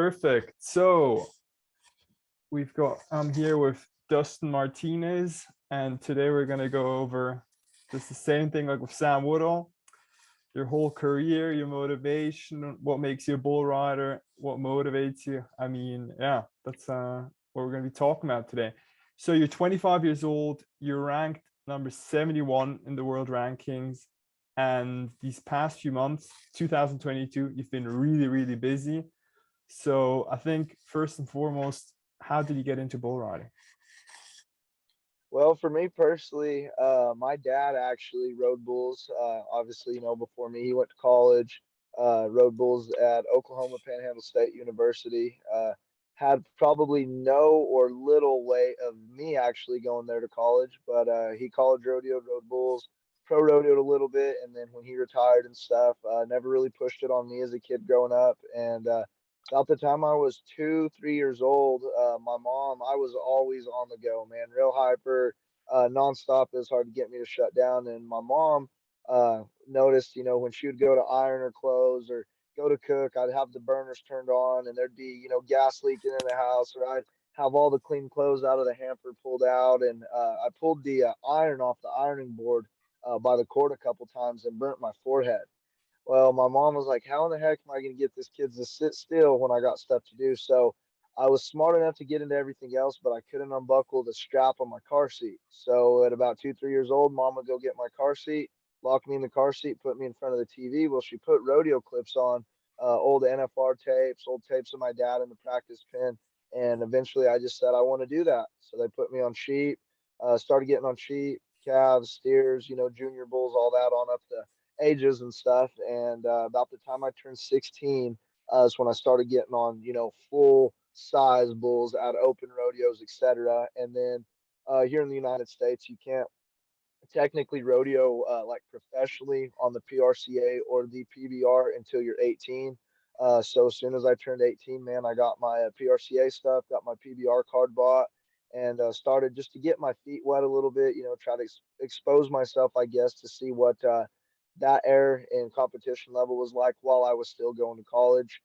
Perfect. So I'm here with Dustin Martinez, and today we're gonna go over just the same thing like with Sam Woodall, your whole career, your motivation, what makes you a bull rider, what motivates you. I mean, yeah, that's what we're gonna be talking about today. So you're 25 years old, you're ranked number 71 in the world rankings, and these past few months, 2022, you've been really, really busy. So I think first and foremost, how did you get into bull riding? Well, for me personally, my dad actually rode bulls. Obviously, before me, he went to college, rode bulls at Oklahoma Panhandle State University. Had probably no or little way of me actually going there to college, but he college rodeoed, rode bulls, pro rodeoed a little bit, and then when he retired and stuff, never really pushed it on me as a kid growing up. And about the time I was 3 years old, my mom, I was always on the go, man, real hyper, nonstop. It was hard to get me to shut down. And my mom noticed, when she would go to iron her clothes or go to cook, I'd have the burners turned on and there'd be, gas leaking in the house, or I'd have all the clean clothes out of the hamper pulled out. And I pulled the iron off the ironing board by the cord a couple times and burnt my forehead. Well, my mom was like, how in the heck am I going to get this kid to sit still when I got stuff to do? So I was smart enough to get into everything else, but I couldn't unbuckle the strap on my car seat. So at about 2, 3 years old, mom would go get my car seat, lock me in the car seat, put me in front of the TV. Well, she put rodeo clips on, old NFR tapes, old tapes of my dad in the practice pen. And eventually I just said, I want to do that. So they put me on sheep, started getting on sheep, calves, steers, junior bulls, all that on up to ages and stuff. And about the time I turned 16 is when I started getting on, full size bulls at open rodeos, etc. And then here in the United States, you can't technically rodeo like professionally on the PRCA or the PBR until you're 18. So as soon as I turned 18, man, I got my PRCA stuff, got my PBR card bought, and started just to get my feet wet a little bit, try to expose myself, I guess, to see what that air and competition level was like while I was still going to college.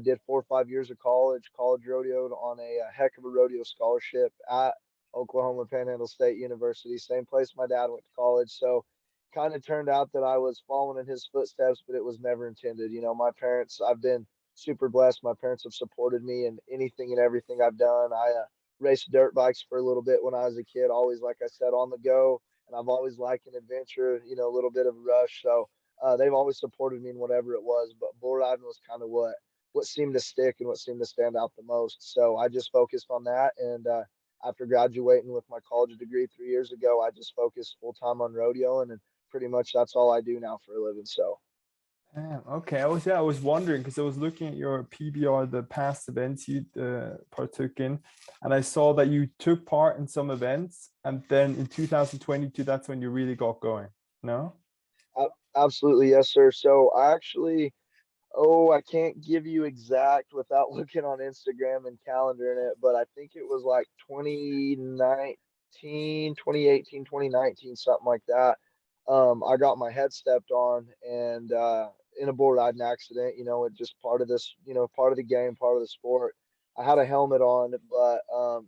Did 4 or 5 years of college rodeoed on a heck of a rodeo scholarship at Oklahoma Panhandle State University, same place my dad went to college. So kind of turned out that I was following in his footsteps, but it was never intended. My parents, I've been super blessed. My parents have supported me in anything and everything I've done. I raced dirt bikes for a little bit when I was a kid, always, like I said, on the go. And I've always liked an adventure, a little bit of a rush. So they've always supported me in whatever it was. But bull riding was kind of what seemed to stick and what seemed to stand out the most. So I just focused on that. And after graduating with my college degree 3 years ago, I just focused full time on rodeoing, and pretty much that's all I do now for a living. So, Okay. I was wondering because I was looking at your PBR, the past events you partook in, and I saw that you took part in some events, and then in 2022, that's when you really got going. No? absolutely, yes, sir. So I actually, oh, I can't give you exact without looking on Instagram and calendaring it, but I think it was like 2019, 2018, 2019, something like that. I got my head stepped on and in a bull riding accident. It just part of this, part of the game, part of the sport. I had a helmet on, but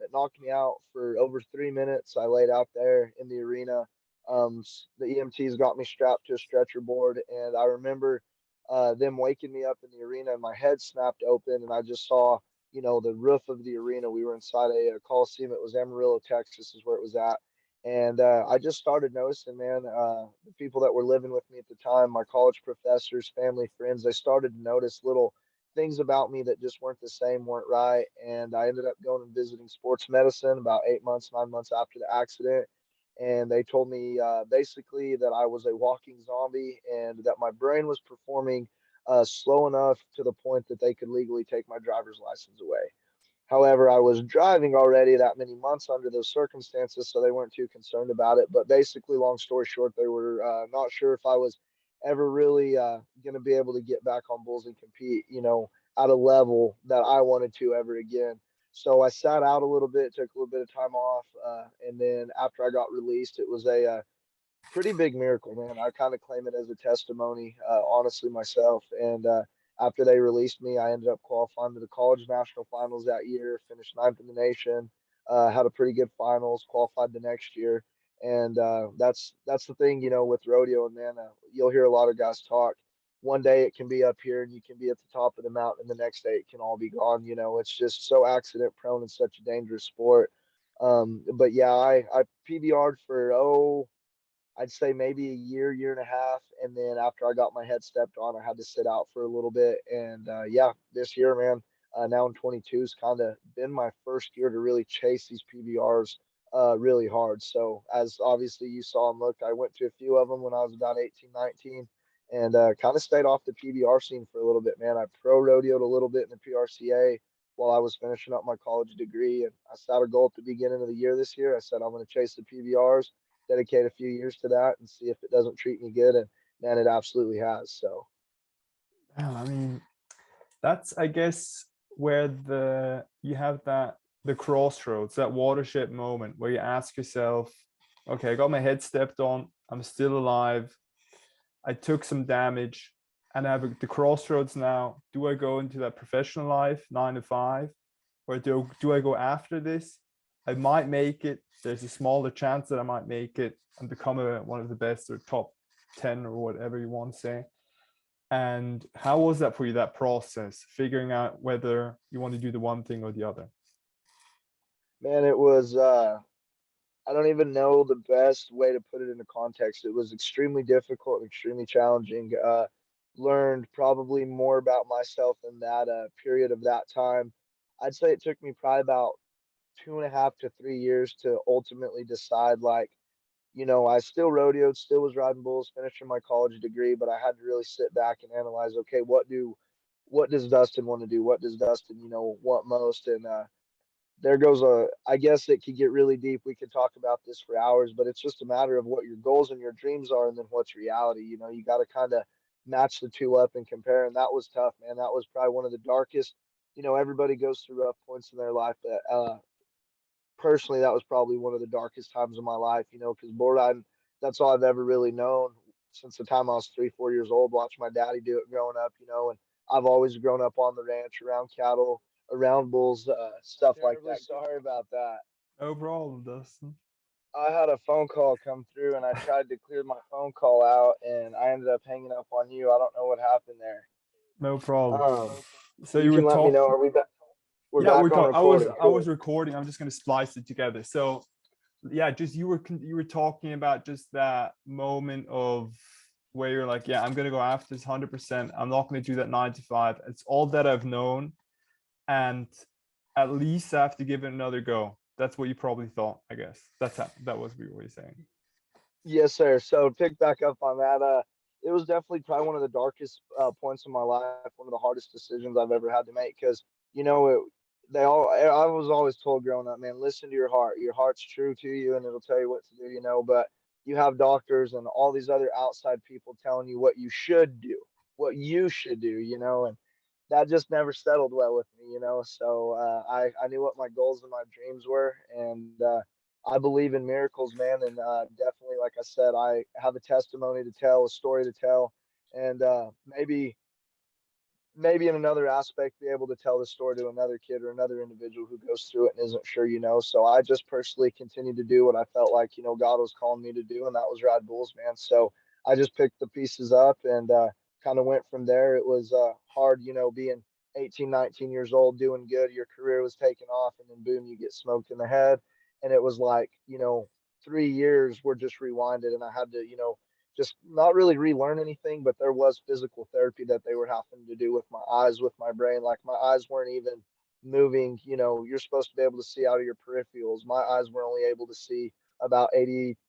it knocked me out for over 3 minutes. I laid out there in the arena. The EMTs got me strapped to a stretcher board, and I remember them waking me up in the arena, and my head snapped open, and I just saw, the roof of the arena. We were inside a Coliseum. It was Amarillo, Texas, is where it was at. And I just started noticing, man, the people that were living with me at the time, my college professors, family, friends, they started to notice little things about me that just weren't the same, weren't right. And I ended up going and visiting sports medicine about 8 months, 9 months after the accident. And they told me basically that I was a walking zombie and that my brain was performing slow enough to the point that they could legally take my driver's license away. However, I was driving already that many months under those circumstances, so they weren't too concerned about it. But basically, long story short, they were not sure if I was ever really going to be able to get back on bulls and compete, at a level that I wanted to ever again. So I sat out a little bit, took a little bit of time off, and then after I got released, it was a pretty big miracle, man. I kind of claim it as a testimony, honestly, myself. And after they released me, I ended up qualifying to the college national finals that year, finished ninth in the nation, had a pretty good finals, qualified the next year. And that's the thing, with rodeo. And then you'll hear a lot of guys talk. One day it can be up here and you can be at the top of the mountain, and the next day it can all be gone. It's just so accident prone and such a dangerous sport. But yeah, I PBR'd for I'd say maybe a year and a half, and then after I got my head stepped on, I had to sit out for a little bit. And yeah, this year, man, now in 22 has kind of been my first year to really chase these PBRs really hard. So as obviously you saw and looked, I went to a few of them when I was about 18, 19, and kind of stayed off the PBR scene for a little bit, man. I pro rodeoed a little bit in the PRCA while I was finishing up my college degree, and I set a goal at the beginning of the year this year. I said I'm going to chase the PBRs, dedicate a few years to that, and see if it doesn't treat me good. And man, it absolutely has. So Yeah, I mean, that's, I guess, where you have the crossroads, that watershed moment where you ask yourself, okay, I got my head stepped on, I'm still alive, I took some damage, and I have the crossroads now. Do I go into that professional life, 9 to 5, or do I go after this? I might make it. There's a smaller chance that I might make it and become one of the best, or top 10, or whatever you want to say. And how was that for you, that process, figuring out whether you want to do the one thing or the other? man, it was I don't even know the best way to put it into context. It was extremely difficult and extremely challenging. Learned probably more about myself in that period of that time. I'd say it took me probably about 2.5 to 3 years to ultimately decide, like, I still rodeoed, still was riding bulls, finishing my college degree, but I had to really sit back and analyze, okay, what does Dustin want to do? What does Dustin, want most? And there goes I guess it could get really deep. We could talk about this for hours, but it's just a matter of what your goals and your dreams are, and then what's reality. You got to kind of match the two up and compare. And that was tough, man. That was probably one of the darkest. Everybody goes through rough points in their life, but personally, that was probably one of the darkest times of my life, because bull riding, that's all I've ever really known since the time I was 3, 4 years old, watching my daddy do it growing up, and I've always grown up on the ranch, around cattle, around bulls, stuff like that. Sorry about that. No problem, Dustin. I had a phone call come through and I tried to clear my phone call out and I ended up hanging up on you. I don't know what happened there. No problem. So You you were can let me talking. know. Are we back? We're Yeah, we're back on talking. recording. I Cool. was recording. I'm just going to splice it together. So yeah, just you were talking about just that moment of where you're like, yeah, I'm going to go after this 100%. I'm not going to do that 9 to 5. It's all that I've known, and at least I have to give it another go. That's what you probably thought, I guess. That was what you were saying. Yes, sir. So to pick back up on that, it was definitely probably one of the darkest points in my life, one of the hardest decisions I've ever had to make. Because I was always told growing up, man, listen to your heart. Your heart's true to you, and it'll tell you what to do. But you have doctors and all these other outside people telling you what you should do, what you should do. And that just never settled well with me. So I knew what my goals and my dreams were, and I believe in miracles, man. And definitely, like I said, I have a testimony to tell, a story to tell, and maybe in another aspect, be able to tell the story to another kid or another individual who goes through it and isn't sure. So I just personally continued to do what I felt like, God was calling me to do, and that was ride bulls, man. So I just picked the pieces up and kind of went from there. It was hard, being 18, 19 years old, doing good. Your career was taking off, and then boom, you get smoked in the head. And it was like, 3 years were just rewinded, and I had to, just not really relearn anything, but there was physical therapy that they were having to do with my eyes, with my brain. Like my eyes weren't even moving. You're supposed to be able to see out of your peripherals. My eyes were only able to see about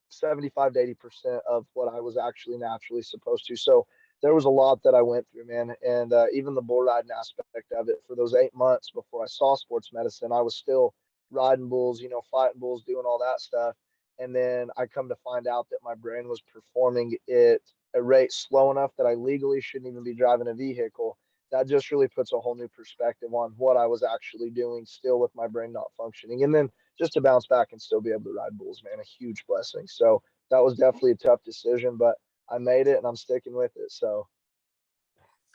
75 to 80% of what I was actually naturally supposed to. So there was a lot that I went through, man. And even the bull riding aspect of it, for those 8 months before I saw sports medicine, I was still riding bulls, fighting bulls, doing all that stuff. And then I come to find out that my brain was performing at a rate slow enough that I legally shouldn't even be driving a vehicle. That just really puts a whole new perspective on what I was actually doing, still with my brain not functioning. And then just to bounce back and still be able to ride bulls, man, a huge blessing. So that was definitely a tough decision, but I made it and I'm sticking with it. So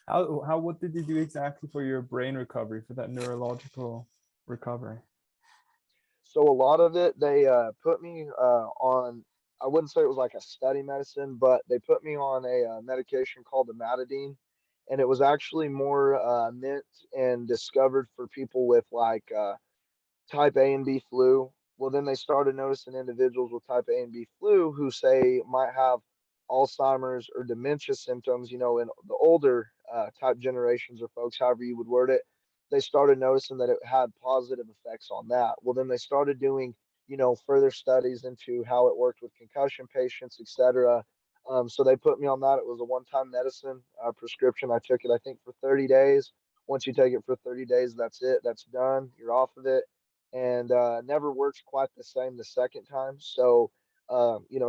What did you do exactly for your brain recovery, for that neurological recovery? So a lot of it, they put me on. I wouldn't say it was like a study medicine, but they put me on a medication called the, and it was actually more meant and discovered for people with like type A and B flu. Well, then they started noticing individuals with type A and B flu who say might have Alzheimer's or dementia symptoms, in the older type generations or folks, however you would word it. They started noticing that it had positive effects on that. Well, then they started doing, further studies into how it worked with concussion patients, etc. So they put me on that. It was a one-time medicine prescription. I took it, I think, for 30 days. Once you take it for 30 days, that's it. That's done. You're off of it, and never works quite the same the second time. So,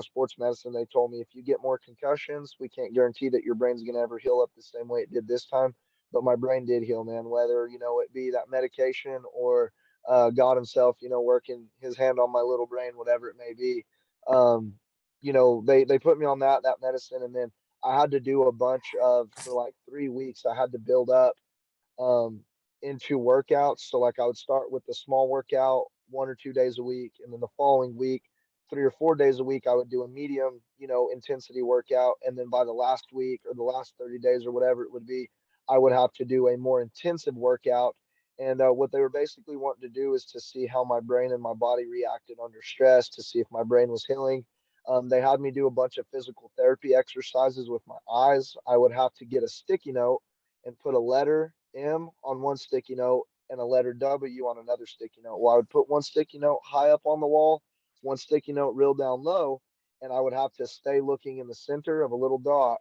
sports medicine, they told me if you get more concussions, we can't guarantee that your brain's going to ever heal up the same way it did this time. But my brain did heal, man, whether, it be that medication or God Himself, working His hand on my little brain, whatever it may be. Um, they put me on that medicine, and then I had to do a bunch of, for like 3 weeks, I had to build up um, into workouts. So like I would start with the small workout 1 or 2 days a week, and then the following week, 3 or 4 days a week, I would do a medium, intensity workout, and then by the last week or the last 30 days or whatever it would be, I would have to do a more intensive workout. And what they were basically wanting to do is to see how my brain and my body reacted under stress, to see if my brain was healing. They had me do a bunch of physical therapy exercises with my eyes. I would have to get a sticky note and put a letter M on one sticky note and a letter W on another sticky note. Well, I would put one sticky note high up on the wall, one sticky note real down low, and I would have to stay looking in the center of a little dot.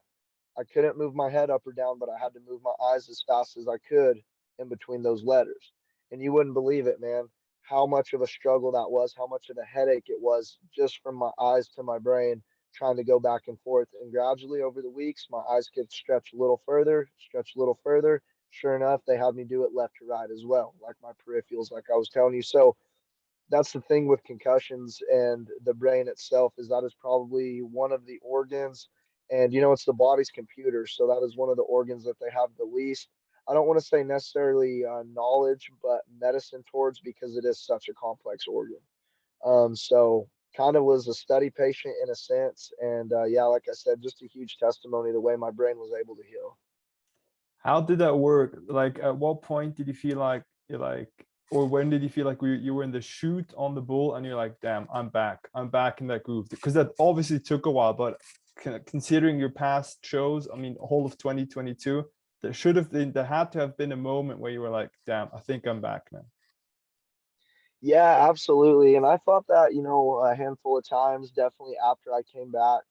I couldn't move my head up or down, but I had to move my eyes as fast as I could in between those letters. And you wouldn't believe it, man, how much of a struggle that was, how much of a headache it was just from my eyes to my brain trying to go back and forth. And gradually over the weeks, my eyes could stretch a little further, stretch a little further. Sure enough, they had me do it left to right as well, like my peripherals, like I was telling you. So that's the thing with concussions and the brain itself, is that is probably one of the organs, and it's the body's computer, so that is one of the organs that they have the least, I don't want to say necessarily knowledge, but medicine towards, because it is such a complex organ. So kind of was a study patient in a sense, and yeah, like I said, just a huge testimony the way my brain was able to heal. How did that work? Like, at what point did you feel like or when did you feel like you were in the chute on the bull and you're like, damn, I'm back in that groove? Because that obviously took a while, but considering your past shows, I mean, whole of 2022, there had to have been a moment where you were like, damn, I think I'm back now. Yeah, absolutely. And I thought that, a handful of times, definitely after I came back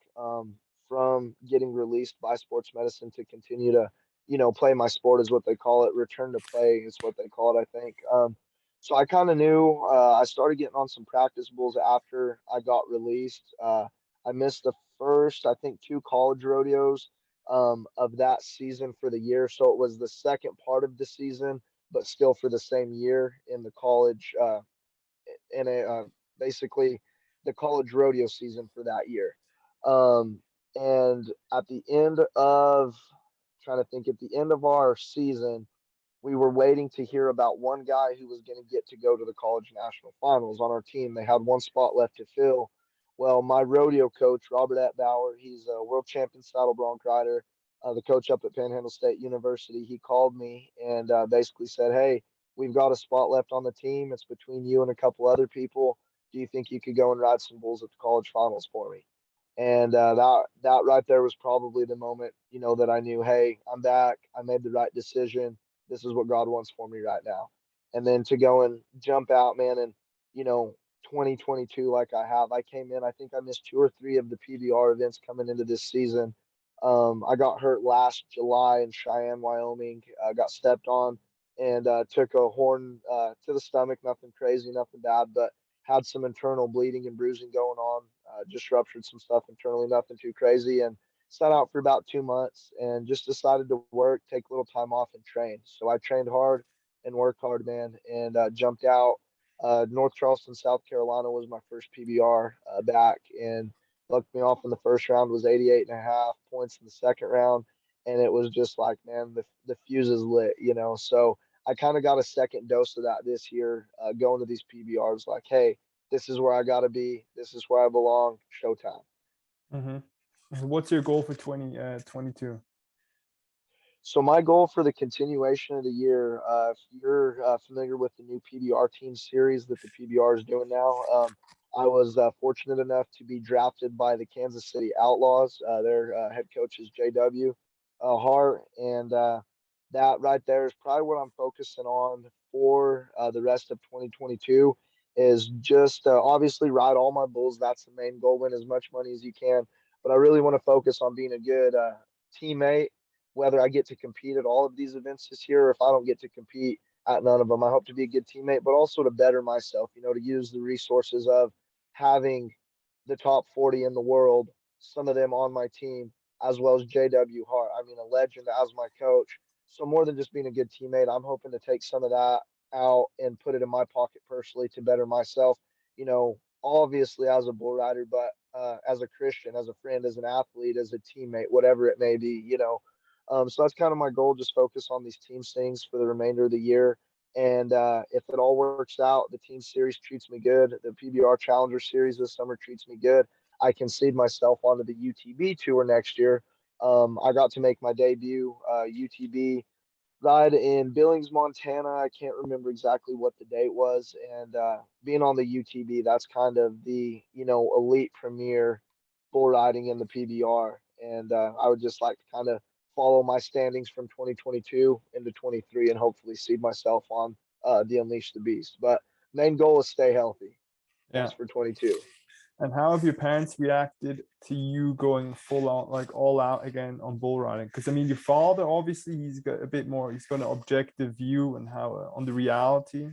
from getting released by sports medicine to continue to, play my sport, is what they call it. Return to play is what they call it, I think. So I kind of knew I started getting on some practice bulls after I got released. I missed the first, I think, two college rodeos of that season for the year. So it was the second part of the season, but still for the same year in the college. In a basically the college rodeo season for that year. And at the end of trying to think, at the end of our season, we were waiting to hear about one guy who was going to get to go to the college national finals on our team. They had one spot left to fill. Well, my rodeo coach, Robert Atbauer, he's a world champion saddle bronc rider, the coach up at Panhandle State University. He called me and basically said, "Hey, we've got a spot left on the team. It's between you and a couple other people. Do you think you could go and ride some bulls at the college finals for me?" And that right there was probably the moment, that I knew, hey, I'm back. I made the right decision. This is what God wants for me right now. And then to go and jump out, man, and you know, 2022, like I came in. I think I missed two or three of the PBR events coming into this season. I got hurt last July in Cheyenne, Wyoming. Got stepped on and took a horn to the stomach. Nothing crazy, nothing bad, but had some internal bleeding and bruising going on. Just ruptured some stuff internally, nothing too crazy, and sat out for about 2 months and just decided to work, take a little time off, and train. So I trained hard and worked hard, man, and jumped out. North Charleston, South Carolina was my first PBR back, and lucked me off in the first round, was 88 and a half points in the second round. and it was just like, man, the fuse is lit, you know. So I kind of got a second dose of that this year, going to these PBRs. Like, hey, this is where I got to be. This is where I belong. Showtime. Mm-hmm. What's your goal for 2022? So my goal for the continuation of the year, if you're familiar with the new PBR team series that the PBR is doing now, I was fortunate enough to be drafted by the Kansas City Outlaws. Their head coach is JW Hart, and that right there is probably what I'm focusing on for the rest of 2022. Is just obviously ride all my bulls. That's the main goal. Win as much money as you can, but I really want to focus on being a good teammate, whether I get to compete at all of these events this year or if I don't get to compete at none of them. I hope to be a good teammate, but also to better myself, you know, to use the resources of having the top 40 in the world, some of them on my team, as well as JW Hart. I mean, a legend as my coach. So more than just being a good teammate, I'm hoping to take some of that out and put it in my pocket personally to better myself, you know, obviously as a bull rider, but as a Christian, as a friend, as an athlete, as a teammate, whatever it may be, you know. So that's kind of my goal. Just focus on these team things for the remainder of the year. And if it all works out, the team series treats me good. The PBR Challenger Series this summer treats me good. I can seed myself onto the UTB tour next year. I got to make my debut UTB ride in Billings, Montana. I can't remember exactly what the date was. And being on the UTB, that's kind of the, you know, elite premier bull riding in the PBR. And I would just like to kind of follow my standings from 2022 into 23 and hopefully seed myself on the Unleash the Beast. But main goal is stay healthy. Yeah. That's for 22. And how have your parents reacted to you going full out, like all out again on bull riding? Because I mean, your father obviously he's got a bit more, he's got an objective view and how on the reality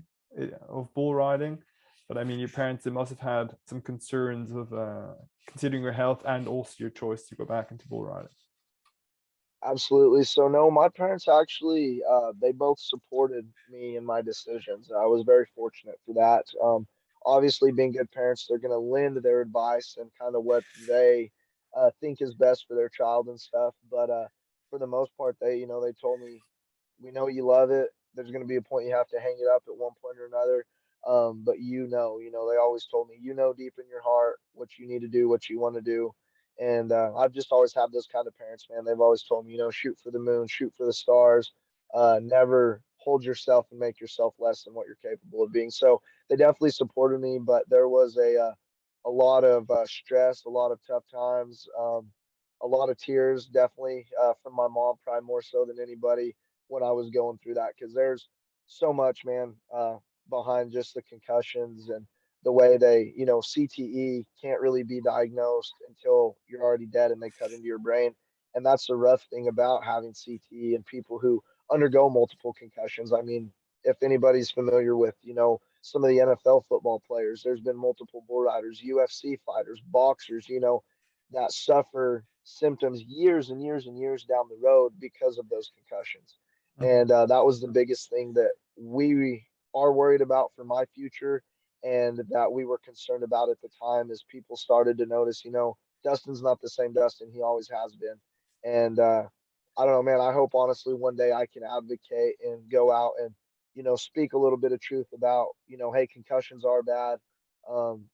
of bull riding. But I mean, your parents, they must have had some concerns of considering your health and also your choice to go back into bull riding. Absolutely. So no, my parents actually they both supported me in my decisions. I was very fortunate for that. Obviously, being good parents, they're going to lend their advice and kind of what they think is best for their child and stuff. But for the most part, they, you know, they told me, we know you love it. There's going to be a point you have to hang it up at one point or another. But you know, they always told me, you know, deep in your heart what you need to do, what you want to do. And I've just always had those kind of parents, man. They've always told me, you know, shoot for the moon, shoot for the stars. Never hold yourself and make yourself less than what you're capable of being. So they definitely supported me, but there was a lot of stress, a lot of tough times, a lot of tears, definitely from my mom, probably more so than anybody when I was going through that, because there's so much, man, behind just the concussions and the way they, you know, CTE can't really be diagnosed until you're already dead and they cut into your brain. And that's the rough thing about having CTE and people who undergo multiple concussions. I mean, if anybody's familiar with, you know, some of the NFL football players, there's been multiple bull riders, UFC fighters, boxers, you know, that suffer symptoms years and years and years down the road because of those concussions. Mhm. And that was the biggest thing that we are worried about for my future and that we were concerned about at the time as people started to notice, you know, Dustin's not the same Dustin he always has been. And I don't know, man, I hope honestly one day I can advocate and go out and, you know, speak a little bit of truth about, you know, hey, concussions are bad.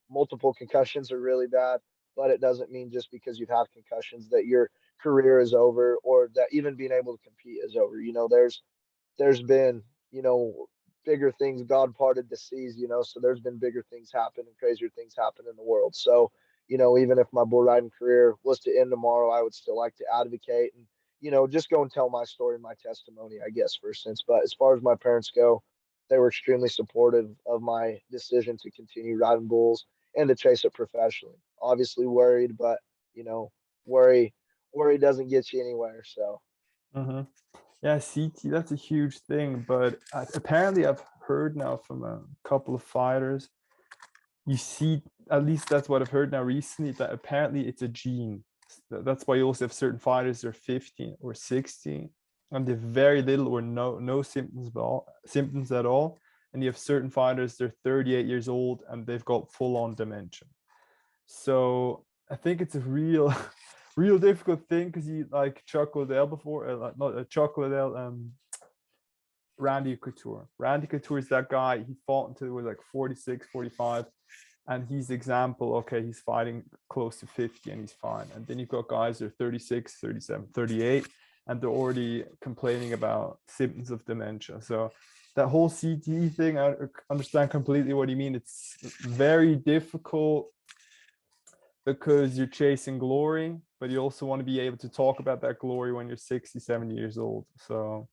Multiple concussions are really bad, but it doesn't mean just because you've had concussions that your career is over or that even being able to compete is over. You know, there's been, you know, bigger things. God parted the seas, you know, so there's been bigger things happen and crazier things happen in the world. So, you know, even if my bull riding career was to end tomorrow, I would still like to advocate and, you know, just go and tell my story, my testimony, I guess, for instance. But as far as my parents go, they were extremely supportive of my decision to continue riding bulls and to chase it professionally. Obviously worried, but you know, worry worry doesn't get you anywhere. So Mm-hmm. Yeah, CT, that's a huge thing. But apparently, I've heard now from a couple of fighters, you see, at least that's what I've heard now recently, that apparently it's a gene. That's why you also have certain fighters that are 15 or 16 and they have very little or no symptoms at all. And you have certain fighters, they're 38 years old and they've got full-on dementia. So I think it's a real real difficult thing because you like Chuck Liddell before, not Chuck Liddell, Randy Couture. Randy Couture is that guy. He fought until he was like 46, 45. And he's example, okay, he's fighting close to 50 and he's fine. And then you've got guys that are 36, 37, 38, and they're already complaining about symptoms of dementia. So that whole CTE thing, I understand completely what you mean. It's very difficult because you're chasing glory, but you also want to be able to talk about that glory when you're 67 years old. So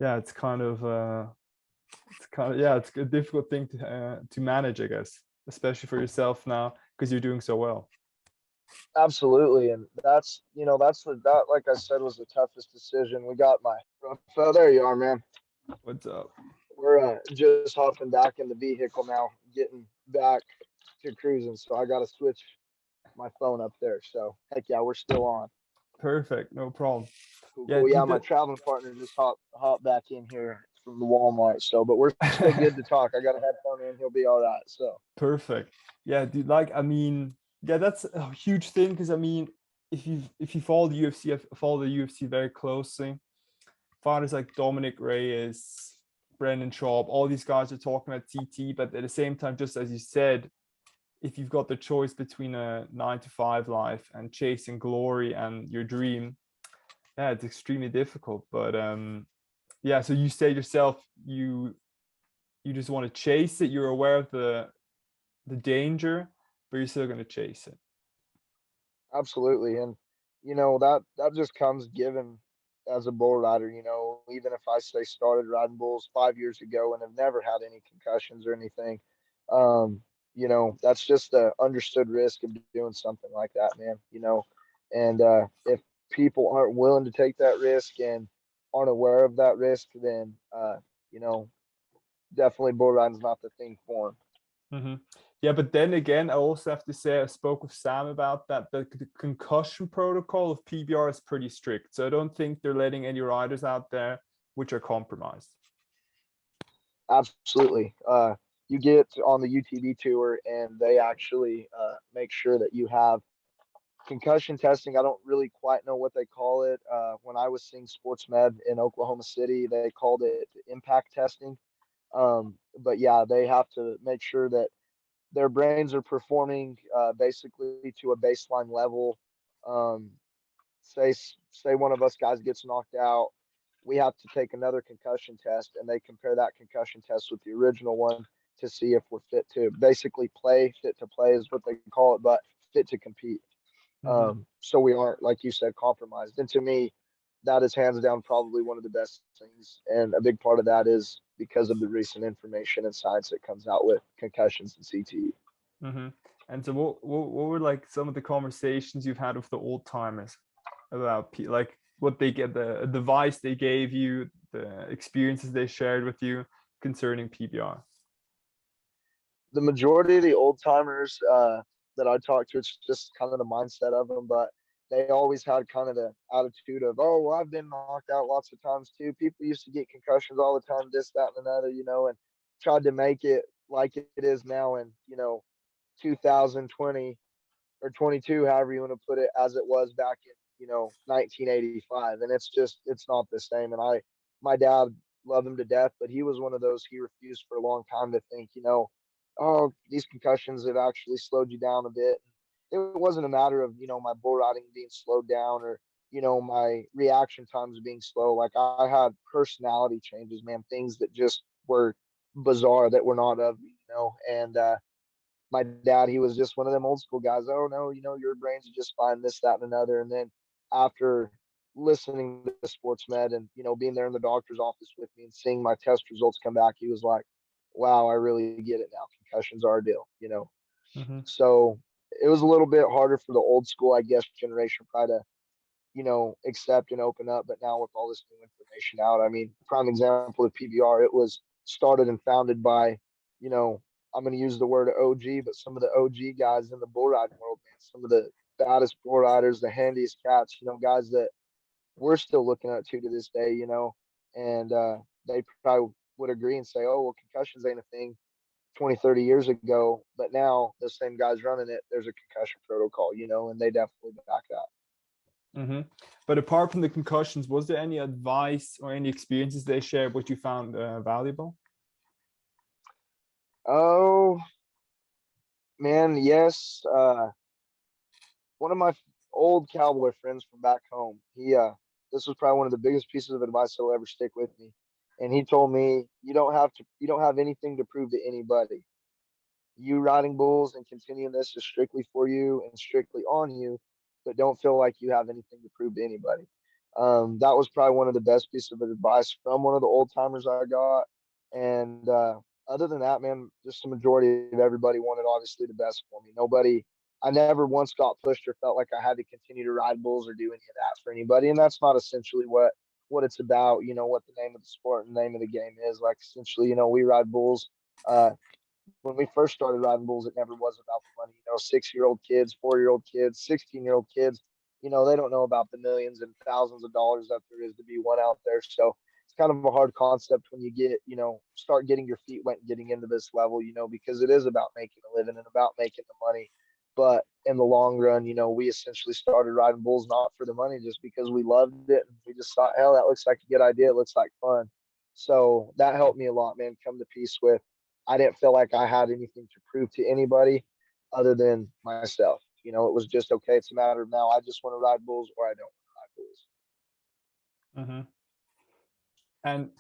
yeah, it's kind of it's a difficult thing to manage, I guess, especially for yourself now because you're doing so well. Absolutely, and that's that like I said was the toughest decision. We got my Rafael. There you are, man. What's up? We're just hopping back in the vehicle now, getting back to cruising. So I got to switch my phone up there. So heck yeah, we're still on. Perfect, no problem. Cool, Yeah, cool. Yeah, my traveling partner just hop back in here from the Walmart. So, but we're still good to talk. I got a headphone in. He'll be all right. So perfect. Yeah, dude. Like, I mean, yeah, that's a huge thing because I mean, if you follow the UFC, I follow the UFC very closely. Fighters like Dominic Reyes, Brendan Schaub, all these guys are talking about CT, but at the same time, just as you said, if you've got the choice between a 9 to 5 life and chasing glory and your dream, yeah, it's extremely difficult. But yeah, so you say yourself, you just want to chase it. You're aware of the danger, but you're still going to chase it. absolutely, and that just comes given as a bull rider. Even if I say started riding bulls 5 years ago and have never had any concussions or anything, um, that's just the understood risk of doing something like that, man. And if people aren't willing to take that risk and aren't aware of that risk, then you know, definitely bull riding's not the thing for them. Mm-hmm. Yeah, but then again, I also have to say I spoke with Sam about that. The concussion protocol of PBR is pretty strict, so I don't think they're letting any riders out there which are compromised. Absolutely. You get on the UTV tour, and they actually make sure that you have concussion testing. I don't really quite know what they call it. When I was seeing Sports Med in Oklahoma City, they called it impact testing. But yeah, they have to make sure that their brains are performing basically to a baseline level. Um, say say one of us guys gets knocked out, we have to take another concussion test, and they compare that concussion test with the original one to see if we're fit to basically play. Fit to play is what they call it, but fit to compete. Mm-hmm. So we aren't, like you said, compromised. And to me, that is hands down probably one of the best things. And a big part of that is because of the recent information and science that comes out with concussions and CTE. Mm-hmm. And so, what were like some of the conversations you've had with the old timers about like what they get, the advice they gave you, the experiences they shared with you concerning PBR? The majority of the old timers that I talk to, it's just kind of the mindset of them, but they always had kind of the attitude of, oh, well, I've been knocked out lots of times too. People used to get concussions all the time, this, that, and another, and tried to make it like it is now in, 2020 or 22, however you want to put it, as it was back in, 1985. And it's not the same. And my dad loved him to death, but he was one of those, he refused for a long time to think, oh, these concussions have actually slowed you down a bit. It wasn't a matter of, my bull riding being slowed down or, my reaction times being slow. Like I had personality changes, man, things that just were bizarre that were not of me, and, my dad, he was just one of them old school guys. Oh no, your brains are just fine, this, that, and another. And then after listening to Sports Med and being there in the doctor's office with me and seeing my test results come back, he was like, "Wow, I really get it now. Concussions are a deal." Mm-hmm. So it was a little bit harder for the old school, I guess, generation probably to accept and open up. But now with all this new information out, I mean, prime example of PBR, it was started and founded by, you know, I'm going to use the word OG, but some of the OG guys in the bull riding world, man, some of the baddest bull riders, the handiest cats, guys that we're still looking at to this day, and they probably would agree and say, oh, well, concussions ain't a thing 20, 30 years ago, but now the same guys running it, there's a concussion protocol, and they definitely back that. Mm-hmm. But apart from the concussions, was there any advice or any experiences they shared what you found valuable? Oh man, yes. One of my old cowboy friends from back home, this was probably one of the biggest pieces of advice that'll ever stick with me. And he told me, you don't have anything to prove to anybody. You riding bulls and continuing this is strictly for you and strictly on you, but don't feel like you have anything to prove to anybody. That was probably one of the best pieces of advice from one of the old timers I got. And other than that, man, just the majority of everybody wanted obviously the best for me. I never once got pushed or felt like I had to continue to ride bulls or do any of that for anybody. And that's not essentially what it's about. You know what the name of the sport and the name of the game is. Like essentially, we ride bulls. When we first started riding bulls, it never was about the money. 6-year-old kids, 4-year-old kids, 16-year-old kids, they don't know about the millions and thousands of dollars that there is to be won out there. So it's kind of a hard concept when you start getting your feet wet and getting into this level, because it is about making a living and about making the money. But in the long run, we essentially started riding bulls not for the money, just because we loved it. And we just thought, hell, that looks like a good idea. It looks like fun. So that helped me a lot, man, come to peace with I didn't feel like I had anything to prove to anybody other than myself. It was just okay. It's a matter of now I just want to ride bulls or I don't want to ride bulls. Mm-hmm. And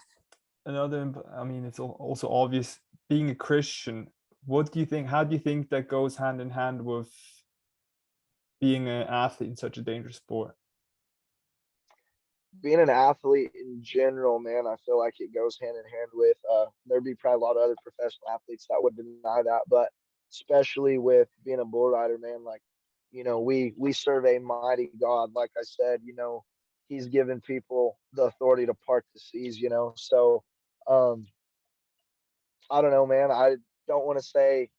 another, I mean, it's also obvious, being a Christian, what do you think, how do you think that goes hand in hand with being an athlete in such a dangerous sport? Being an athlete in general, man, I feel like it goes hand in hand with there'd be probably a lot of other professional athletes that would deny that, but especially with being a bull rider, man, like we serve a mighty God. Like I said, he's given people the authority to part the seas, so um I don't know, man. I don't want to say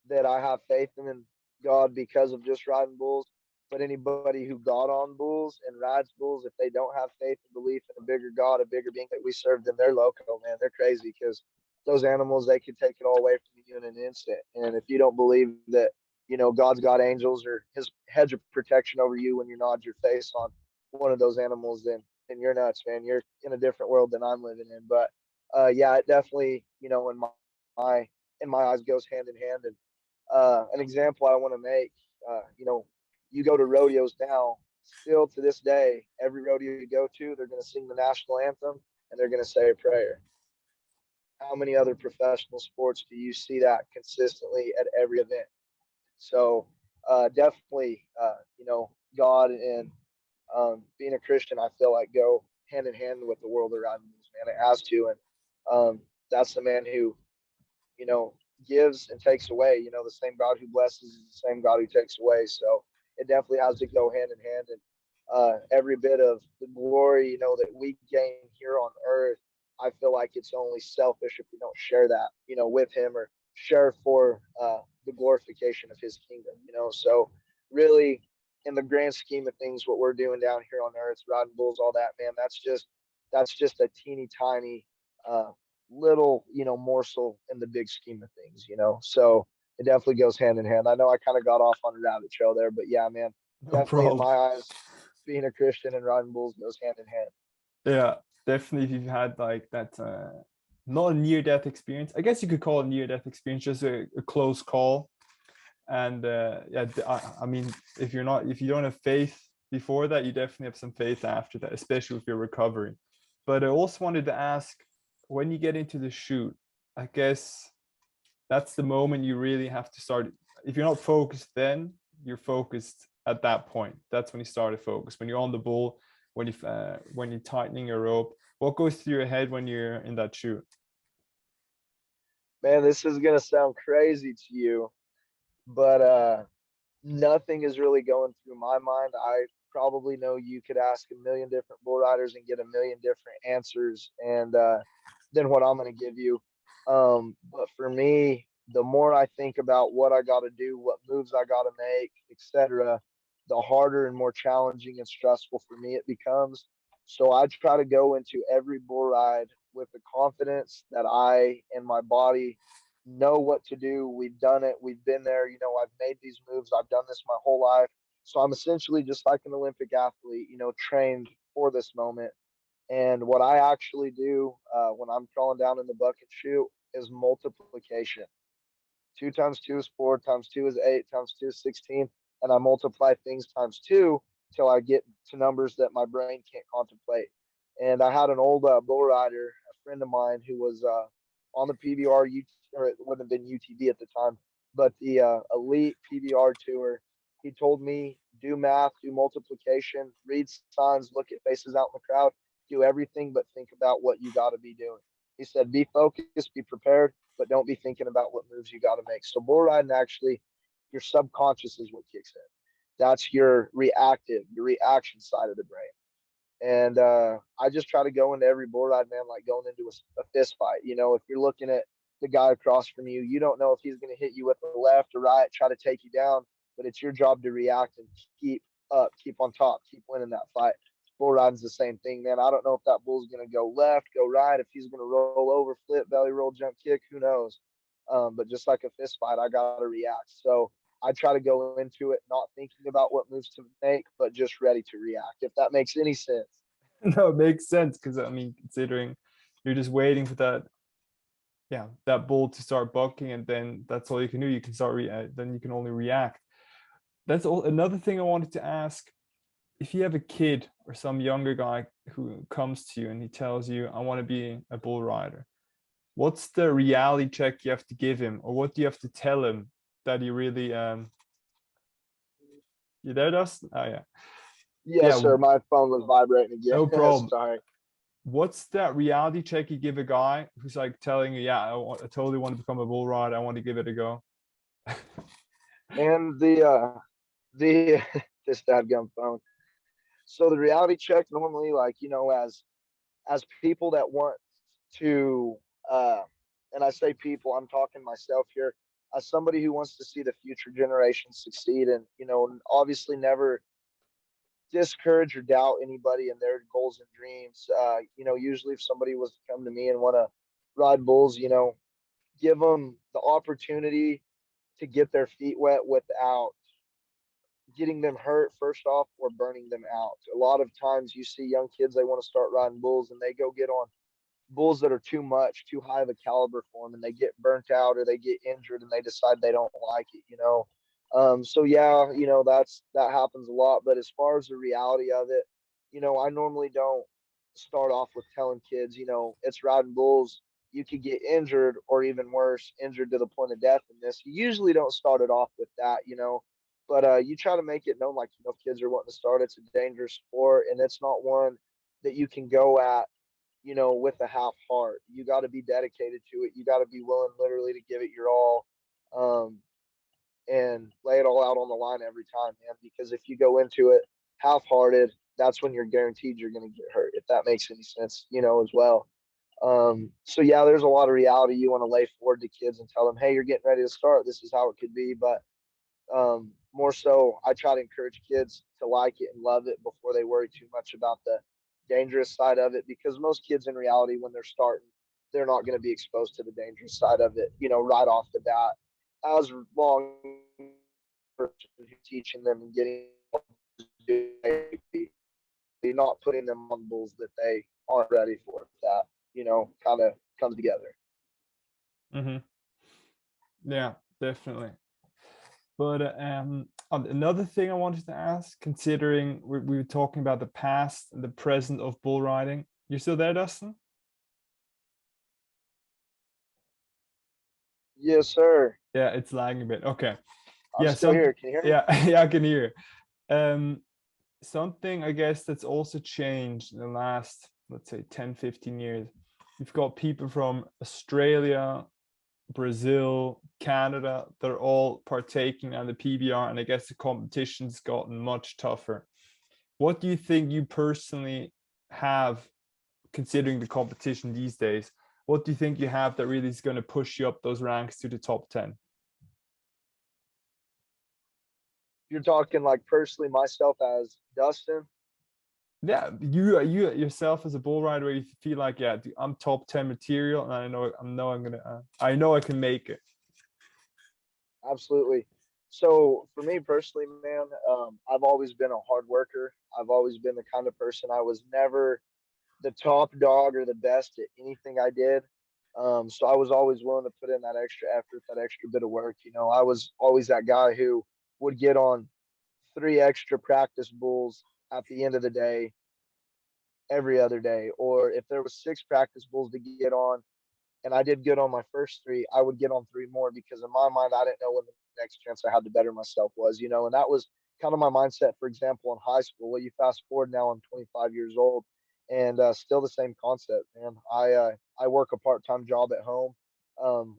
that I have faith in God because of just riding bulls. But anybody who got on bulls and rides bulls, if they don't have faith and belief in a bigger God, a bigger being that we serve, then they're loco, man. They're crazy because those animals, they could take it all away from you in an instant. And if you don't believe that, God's got angels or his hedge of protection over you when you nod your face on one of those animals, then you're nuts, man. You're in a different world than I'm living in. But yeah, it definitely, my in my eyes goes hand in hand. And an example I want to make, you go to rodeos now, still to this day, every rodeo you go to, they're going to sing the national anthem and they're going to say a prayer. How many other professional sports do you see that consistently at every event? So definitely, God and being a Christian, I feel like go hand in hand with the world around us, man. It has to. And that's the man who gives and takes away. The same God who blesses is the same God who takes away. So it definitely has to go hand in hand. And every bit of the glory, that we gain here on earth, I feel like it's only selfish if we don't share that, with Him or share for the glorification of His kingdom. So really, in the grand scheme of things, what we're doing down here on earth, riding bulls, all that, man, that's just a teeny tiny little morsel in the big scheme of things. So it definitely goes hand in hand. I know I kind of got off on a rabbit trail there, but yeah, man, No definitely in problem. my eyes, being a Christian and riding bulls goes hand in hand. Yeah, definitely. If you've had like that, not a near-death experience, I guess you could call it a near-death experience, just a close call. And yeah, I mean, if you don't have faith before that, you definitely have some faith after that, especially with your recovery. But I also wanted to ask, when you get into the chute, I guess that's the moment you really have to start. If you're not focused then, you're focused at that point. That's when you start to focus. When you're on the bull, when you're tightening your rope, what goes through your head when you're in that chute? Man, this is gonna sound crazy to you, but nothing is really going through my mind. I probably know you could ask a million different bull riders and get a million different answers, and than what I'm going to give you. But for me, the more I think about what I got to do, what moves I got to make, etc., the harder and more challenging and stressful for me it becomes. So I try to go into every bull ride with the confidence that I and my body know what to do. We've done it. We've been there. I've made these moves. I've done this my whole life. So I'm essentially just like an Olympic athlete, trained for this moment. And what I actually do when I'm crawling down in the bucket chute is multiplication. 2 times 2 is 4, times 2 is 8, times 2 is 16. And I multiply things times 2 till I get to numbers that my brain can't contemplate. And I had an old bull rider, a friend of mine, who was on the PBR, or it wouldn't have been UTV at the time, but the elite PBR tour. He told me, do math, do multiplication, read signs, look at faces out in the crowd, do everything but think about what you got to be doing. He said, be focused, be prepared, but don't be thinking about what moves you got to make. So bull riding, actually, your subconscious is what kicks in. That's your reaction side of the brain. And I just try to go into every bull ride, man, like going into a fist fight. If you're looking at the guy across from you, you don't know if he's going to hit you with the left or right, try to take you down, but it's your job to react and keep up, keep on top, keep winning that fight. Bull riding's the same thing, man. I don't know if that bull's going to go left, go right, if he's going to roll over, flip, belly roll, jump kick, who knows? But just like a fist fight, I got to react. So I try to go into it not thinking about what moves to make, but just ready to react, if that makes any sense. No, it makes sense, because I mean, considering you're just waiting for that, yeah, that bull to start bucking, and then that's all you can do. You can start then you can only react. That's all. Another thing I wanted to ask: if you have a kid or some younger guy who comes to you and he tells you, I want to be a bull rider, what's the reality check you have to give him, or what do you have to tell him that he really you there, Dustin? Oh yeah. Yes, Yeah, sir. My phone was vibrating again. no problem. Sorry. What's that reality check you give a guy who's like telling you, yeah, I totally want to become a bull rider, I want to give it a go? And the this dadgum phone. So the reality check normally, like, as people that want to, and I say people, I'm talking myself here, as somebody who wants to see the future generations succeed, and obviously never discourage or doubt anybody in their goals and dreams. Usually if somebody was to come to me and want to ride bulls, give them the opportunity to get their feet wet without getting them hurt first off or burning them out. A lot of times you see young kids, they want to start riding bulls and they go get on bulls that are too much, too high of a caliber for them, and they get burnt out or they get injured and they decide they don't like it. So yeah, that happens a lot. But as far as the reality of it, I normally don't start off with telling kids, it's riding bulls. You could get injured or even worse, injured to the point of death in this. You usually don't start it off with that. But you try to make it known, like, kids are wanting to start. It's a dangerous sport, and it's not one that you can go at, with a half heart. You got to be dedicated to it. You got to be willing literally to give it your all, and lay it all out on the line every time, man. Because if you go into it half-hearted, that's when you're guaranteed you're going to get hurt, if that makes any sense, as well. So yeah, there's a lot of reality you want to lay forward to kids and tell them, hey, you're getting ready to start. This is how it could be. But more so, I try to encourage kids to like it and love it before they worry too much about the dangerous side of it, because most kids in reality, when they're starting, they're not going to be exposed to the dangerous side of it, right off the bat, as long as the person who's teaching them and getting not putting them on bulls that they aren't ready for. That kind of comes together. Mm-hmm. Yeah, definitely. But another thing I wanted to ask, considering we were talking about the past and the present of bull riding. You still there, Dustin? Yes, sir. Yeah, it's lagging a bit. Okay. I'm Yeah, still here. Can you hear me? Yeah, yeah, I can hear. Something I guess that's also changed in the last, let's say, 10, 15 years. You've got people from Australia, Brazil, Canada, they're all partaking on the PBR, and I guess the competition's gotten much tougher. What do you think you personally have, considering the competition these days? What do you think you have that really is going to push you up those ranks to the top 10? You're talking like personally myself as Dustin. Yeah, you yourself as a bull rider, where you feel like, yeah, I'm top 10 material, and I know I can make it. Absolutely. So for me personally, man, I've always been a hard worker. I've always been the kind of person. I was never the top dog or the best at anything I did. So I was always willing to put in that extra effort, that extra bit of work. I was always that guy who would get on three extra practice bulls at the end of the day, every other day. Or if there was six practice bulls to get on, and I did good on my first three, I would get on three more because in my mind, I didn't know when the next chance I had to better myself was. And that was kind of my mindset, for example, in high school. Well, you fast forward now, I'm 25 years old and still the same concept, man. I work a part-time job at home.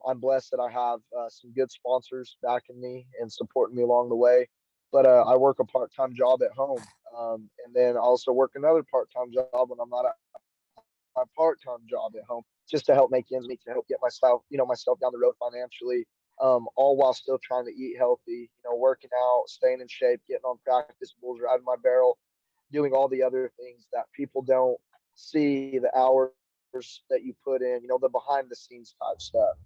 I'm blessed that I have some good sponsors backing me and supporting me along the way. But I work a part-time job at home, and then I also work another part-time job when I'm not at my part-time job at home just to help make ends meet, to help get myself down the road financially, all while still trying to eat healthy, working out, staying in shape, getting on practice bulls, riding my barrel, doing all the other things that people don't see, the hours that you put in, the behind the scenes type stuff.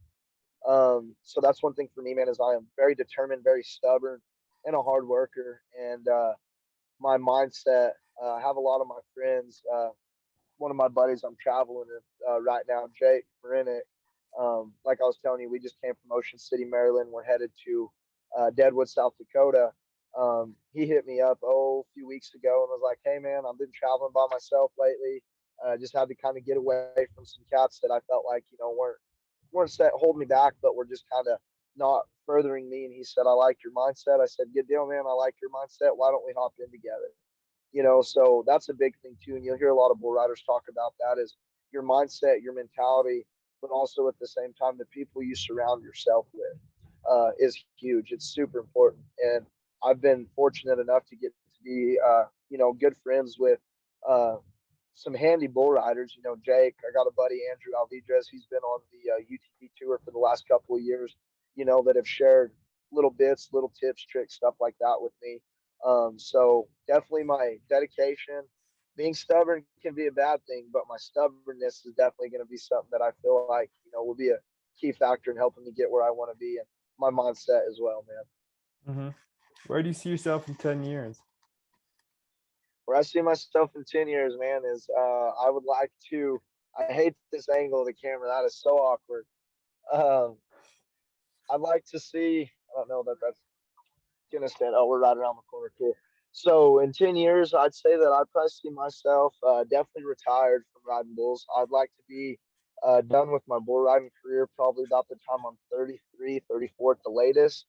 So that's one thing for me, man, is I am very determined, very stubborn, and a hard worker. And my mindset, I have a lot of my friends, one of my buddies I'm traveling with right now, Jake Marinick. Like I was telling you, we just came from Ocean City, Maryland. We're headed to Deadwood, South Dakota. He hit me up a few weeks ago and was like, "Hey man, I've been traveling by myself lately. Just had to kind of get away from some cats that I felt like weren't set holding me back, but were just kind of not furthering me." And he said, "I like your mindset." I said, "Good deal, man. I like your mindset. Why don't we hop in together?" So that's a big thing too, and you'll hear a lot of bull riders talk about that, is your mindset, your mentality, but also at the same time the people you surround yourself with is huge. It's super important. And I've been fortunate enough to get to be good friends with uh, some handy bull riders. Jake, I got a buddy, Andrew Alvidrez. He's been on the UTV tour for the last couple of years, that have shared little bits, little tips, tricks, stuff like that with me. So definitely my dedication. Being stubborn can be a bad thing, but my stubbornness is definitely going to be something that I feel like will be a key factor in helping me get where I want to be, and my mindset as well, man. Hmm. Where do you see yourself in 10 years? Where I see myself in 10 years, man, is I would like to. I hate this angle of the camera. That is so awkward. Um, I'd like to see. I don't know that that's gonna stand. Oh, we're right around the corner. Cool. So in 10 years, I'd say that I'd probably see myself definitely retired from riding bulls. I'd like to be done with my bull riding career probably about the time I'm 33, 34 at the latest.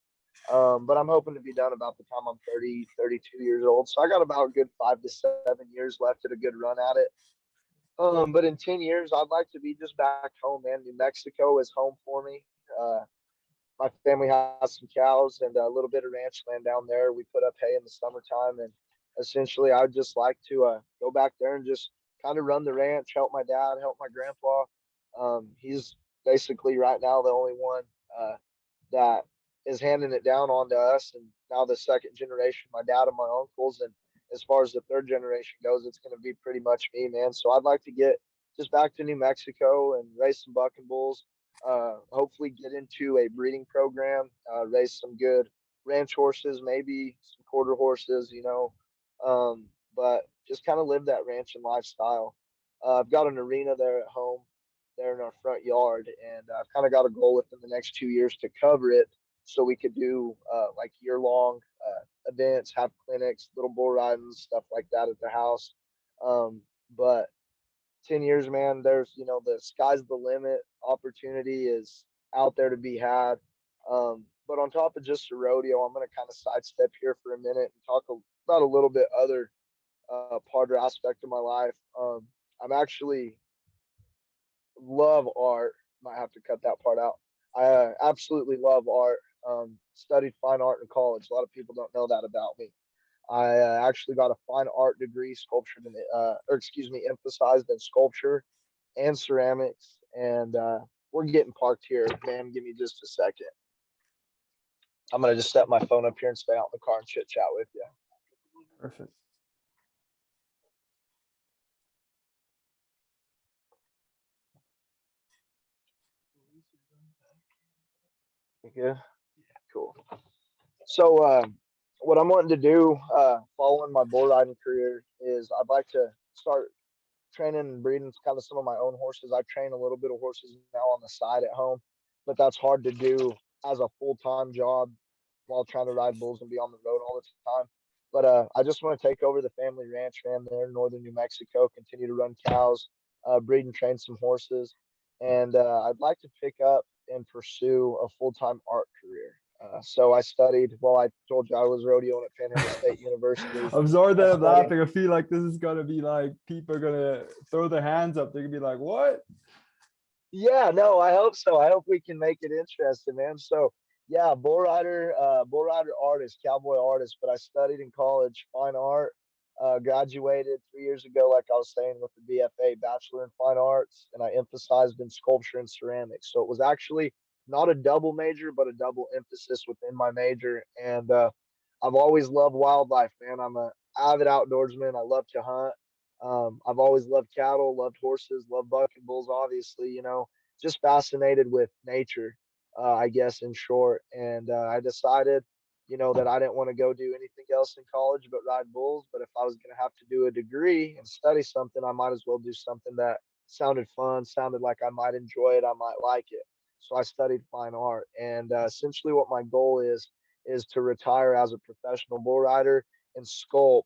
But I'm hoping to be done about the time I'm 30, 32 years old. So I got about a good 5 to 7 years left at a good run at it. But in 10 years, I'd like to be just back home, man. New Mexico is home for me. My family has some cows and a little bit of ranch land down there. We put up hay in the summertime, and essentially, I would just like to go back there and just kind of run the ranch, help my dad, help my grandpa. He's basically right now the only one that is handing it down on to us, and now the second generation, my dad and my uncles, and as far as the third generation goes, it's going to be pretty much me, man. So I'd like to get just back to New Mexico and raise some bucking bulls. Hopefully, get into a breeding program, raise some good ranch horses, maybe some quarter horses, but just kind of live that ranching lifestyle. I've got an arena there at home, there in our front yard, and I've kind of got a goal within the next 2 years to cover it so we could do like year-long events, have clinics, little bull riding, stuff like that at the house. But 10 years, man, the sky's the limit. Opportunity is out there to be had. But on top of just a rodeo, I'm going to kind of sidestep here for a minute and talk about a little bit other part or aspect of my life. I'm actually love art. Might have to cut that part out. I absolutely love art. Studied fine art in college. A lot of people don't know that about me. I actually got a fine art degree, sculptured in, or excuse me, emphasized in sculpture and ceramics. And we're getting parked here, man. Give me just a second. I'm gonna just set my phone up here and stay out in the car and chit chat with you. Perfect. You good? Cool. So, what I'm wanting to do, following my bull riding career, is I'd like to start training and breeding kind of some of my own horses. I train a little bit of horses now on the side at home, but that's hard to do as a full-time job while trying to ride bulls and be on the road all the time. But I just want to take over the family ranch, man, there in northern New Mexico, continue to run cows, breed and train some horses. And I'd like to pick up and pursue a full-time art career. So I studied, well, I told you I was rodeoing at Panhandle State University. I'm sorry I that I'm studied. laughing. I feel like this is gonna be like people are gonna throw their hands up. They're gonna be like, "What?" Yeah, no, I hope so. I hope we can make it interesting, man. So yeah, bull rider artist, cowboy artist, but I studied in college fine art, graduated 3 years ago, like I was saying, with the BFA, Bachelor in Fine Arts, and I emphasized in sculpture and ceramics. So it was actually not a double major, but a double emphasis within my major. And I've always loved wildlife, man. I'm a avid outdoorsman. I love to hunt. I've always loved cattle, loved horses, loved bucking bulls, obviously, just fascinated with nature, I guess, in short. And I decided, that I didn't want to go do anything else in college but ride bulls. But if I was going to have to do a degree and study something, I might as well do something that sounded fun, sounded like I might enjoy it, I might like it. So I studied fine art. And essentially, what my goal is to retire as a professional bull rider and sculpt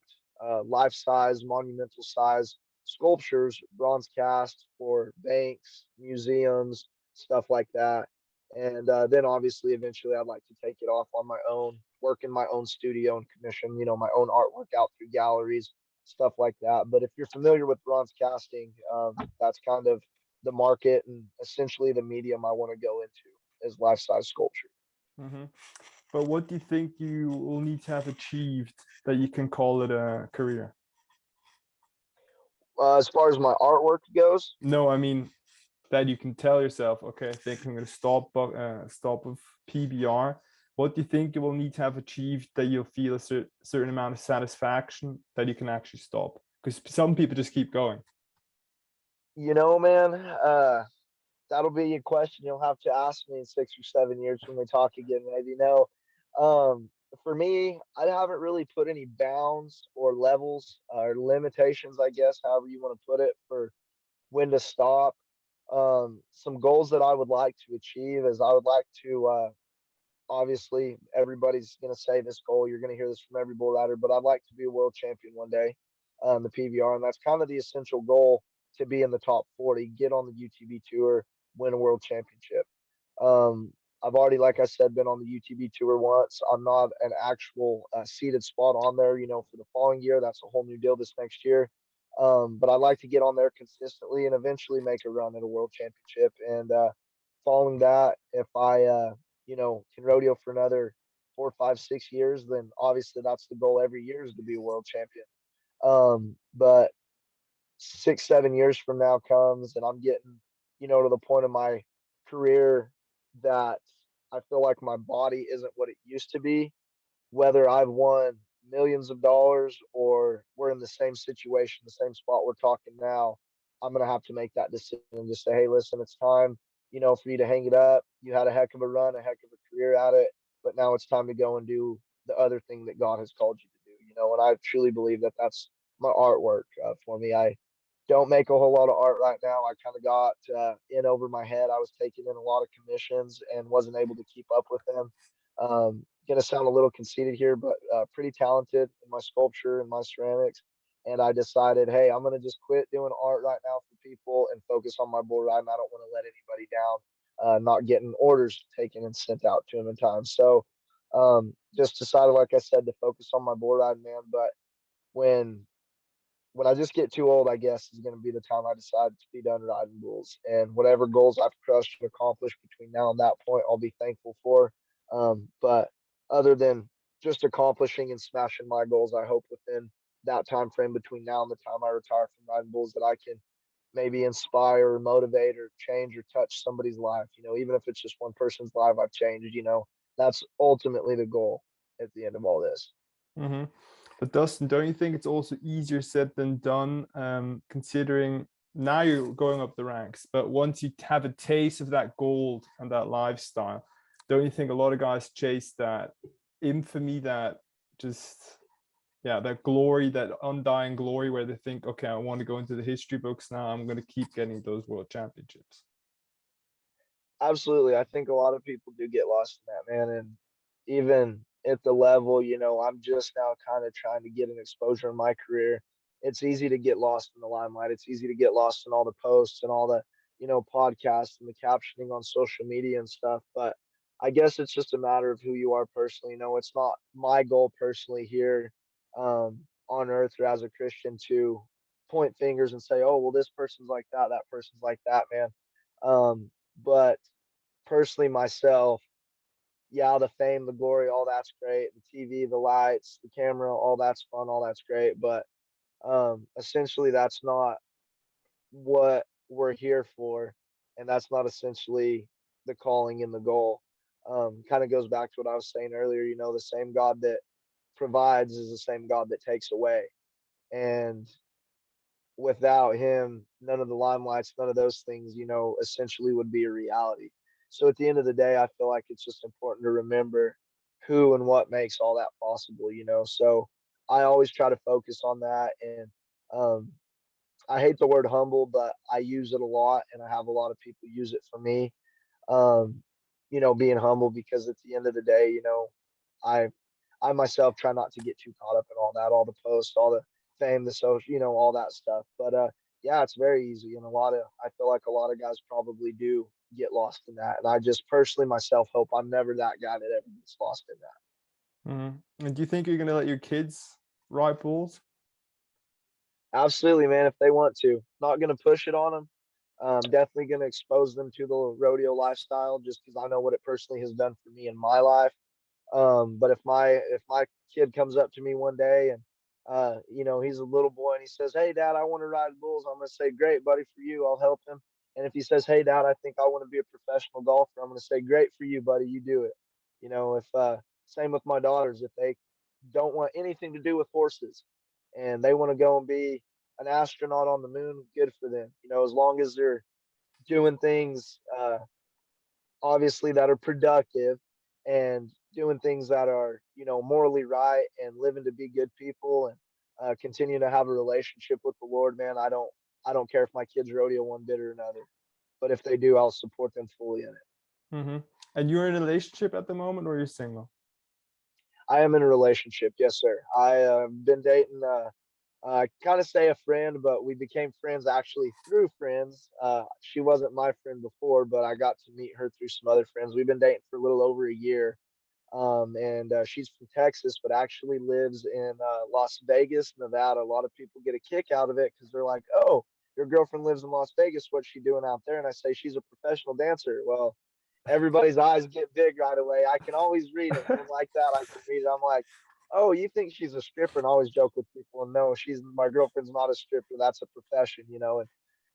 life size, monumental size sculptures, bronze cast for banks, museums, stuff like that. And then obviously, eventually, I'd like to take it off on my own, work in my own studio and commission, my own artwork out through galleries, stuff like that. But if you're familiar with bronze casting, that's kind of the market and essentially the medium I want to go into is life size sculpture. Hmm. But what do you think you will need to have achieved that you can call it a career? As far as my artwork goes, No, I mean that you can tell yourself, okay, I think I'm going to stop with PBR. What do you think you will need to have achieved that you'll feel a certain amount of satisfaction that you can actually stop? Because some people just keep going. man, that'll be a question you'll have to ask me in 6 or 7 years when we talk again, maybe. No. Um, for me, I haven't really put any bounds or levels or limitations, I guess, however you want to put it, for when to stop. Some goals that I would like to achieve is I would like to, obviously, everybody's going to say this goal. You're going to hear this from every bull rider, but I'd like to be a world champion one day the PBR. And that's kind of the essential goal, to be in the top 40, get on the UTV tour, win a world championship. Um, I've already, like I said, been on the UTV tour once. I'm not an actual seated spot on there, for the following year. That's a whole new deal this next year. But I'd like to get on there consistently and eventually make a run at a world championship. And following that, if I, can rodeo for another 4, 5, 6 years, then obviously that's the goal every year, is to be a world champion. But 6, 7 years from now comes and I'm getting, to the point of my career that I feel like my body isn't what it used to be, whether I've won millions of dollars or we're in the same situation, the same spot we're talking now, I'm going to have to make that decision and just say, hey, listen, it's time, for you to hang it up. You had a heck of a run, a heck of a career at it, but now it's time to go and do the other thing that God has called you to do, and I truly believe that that's my artwork for me. I don't make a whole lot of art right now. I kind of got in over my head. I was taking in a lot of commissions and wasn't able to keep up with them. Gonna sound a little conceited here, but pretty talented in my sculpture and my ceramics. And I decided, hey, I'm gonna just quit doing art right now for people and focus on my bull riding. I don't want to let anybody down. Not getting orders taken and sent out to them in time. So just decided, like I said, to focus on my bull riding, man. But when when I just get too old, I guess, is going to be the time I decide to be done riding bulls. And whatever goals I've crushed and accomplished between now and that point, I'll be thankful for. But other than just accomplishing and smashing my goals, I hope within that time frame between now and the time I retire from riding bulls that I can maybe inspire or motivate or change or touch somebody's life. Even if it's just one person's life I've changed. That's ultimately the goal at the end of all this. Hmm. But Dustin, don't you think it's also easier said than done, considering now you're going up the ranks, but once you have a taste of that gold and that lifestyle, don't you think a lot of guys chase that infamy, that just, yeah, that glory, that undying glory where they think, okay, I want to go into the history books now. I'm going to keep getting those world championships. Absolutely. I think a lot of people do get lost in that, man. And even at the level, I'm just now kind of trying to get an exposure in my career. It's easy to get lost in the limelight. It's easy to get lost in all the posts and all the, podcasts and the captioning on social media and stuff. But I guess it's just a matter of who you are personally. It's not my goal personally here on earth or as a Christian to point fingers and say, oh, well, this person's like that person's like that, man. But personally myself, yeah, the fame, the glory, all that's great. The TV, the lights, the camera, all that's fun, all that's great. But essentially, that's not what we're here for, and that's not essentially the calling and the goal. Kind of goes back to what I was saying earlier. The same God that provides is the same God that takes away, and without him, none of the limelights, none of those things, essentially would be a reality. So at the end of the day, I feel like it's just important to remember who and what makes all that possible. So I always try to focus on that. And um, I hate the word humble, but I use it a lot, and I have a lot of people use it for me. Um, being humble, because at the end of the day, I I myself try not to get too caught up in all that, all the posts, all the fame, the social, all that stuff. But yeah, it's very easy, and I feel like a lot of guys probably do get lost in that. And I just personally myself hope I'm never that guy that ever gets lost in that. And do you think you're going to let your kids ride bulls? Absolutely, man. If they want to, not going to push it on them. Definitely going to expose them to the rodeo lifestyle, just because I know what it personally has done for me in my life. But if my kid comes up to me one day and he's a little boy and he says, "Hey, Dad, I want to ride bulls," I'm gonna say, "Great, buddy, for you. I'll help him." And if he says, "Hey, Dad, I think I want to be a professional golfer," I'm gonna say, "Great for you, buddy. You do it." If same with my daughters, if they don't want anything to do with horses and they want to go and be an astronaut on the moon, good for them. As long as they're doing things obviously that are productive and doing things that are morally right and living to be good people and continue to have a relationship with the Lord, man. I don't care if my kids rodeo one bit or another, but if they do, I'll support them fully in it. Mm-hmm. And you're in a relationship at the moment, or you're single? I am in a relationship, yes, sir. I've been dating. I kind of say a friend, but we became friends actually through friends. She wasn't my friend before, but I got to meet her through some other friends. We've been dating for a little over a year. And she's from Texas, but actually lives in Las Vegas, Nevada. A lot of people get a kick out of it because they're like, "Oh, your girlfriend lives in Las Vegas. What's she doing out there?" And I say, "She's a professional dancer." Well, everybody's eyes get big right away. I can always read them. And like that, I can read it. I'm like, "Oh, you think she's a stripper?" And I always joke with people, and no, she's my girlfriend's not a stripper. That's a profession. And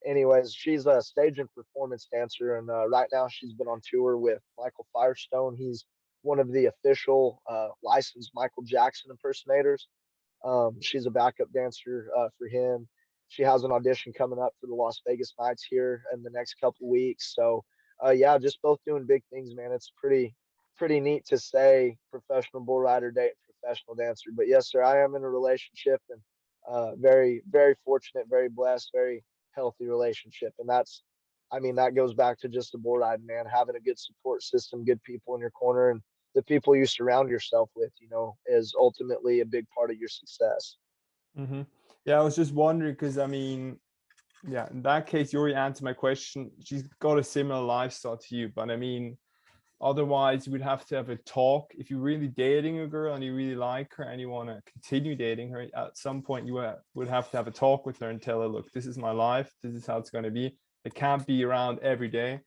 anyways, she's a stage and performance dancer, and right now she's been on tour with Michael Firestone. He's one of the official licensed Michael Jackson impersonators. She's a backup dancer for him. She has an audition coming up for the Las Vegas Nights here in the next couple weeks. So, yeah, just both doing big things, man. It's pretty neat to say professional bull rider date, professional dancer. But yes, sir, I am in a relationship, and very, very fortunate, very blessed, very healthy relationship. And I mean, that goes back to just the bull riding, man. Having a good support system, good people in your corner, and the people you surround yourself with, is ultimately a big part of your success. Mm-hmm. Yeah, I was just wondering because, I mean, yeah, in that case, you already answered my question. She's got a similar lifestyle to you, but I mean, otherwise, you would have to have a talk. If you're really dating a girl and you really like her and you want to continue dating her, at some point you would have to have a talk with her and tell her, look, this is my life. This is how it's going to be. It can't be around every day.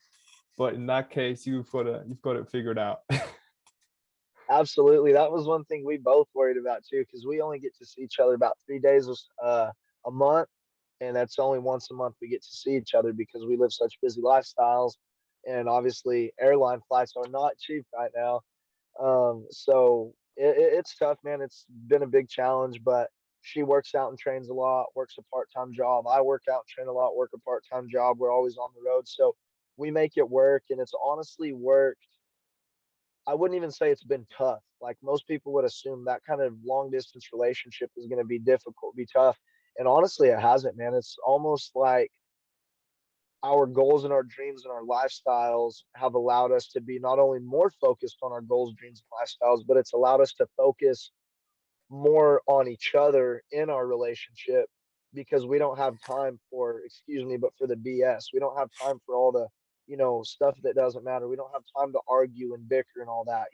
But in that case, you've got it figured out. Absolutely. That was one thing we both worried about too, because we only get to see each other about 3 days a month. And that's only once a month we get to see each other because we live such busy lifestyles. And obviously, airline flights are not cheap right now. So it's tough, man. It's been a big challenge, but she works out and trains a lot, works a part-time job. I work out and train a lot, work a part-time job. We're always on the road. So we make it work. And it's honestly worked I wouldn't even say it's been tough. Like most people would assume that kind of long distance relationship is going to be difficult, be tough. And honestly, it hasn't, man. It's almost like our goals and our dreams and our lifestyles have allowed us to be not only more focused on our goals, dreams, and lifestyles, but it's allowed us to focus more on each other in our relationship because we don't have time for, excuse me, but for the BS. We don't have time for all the, stuff that doesn't matter. We don't have time to argue and bicker and all that.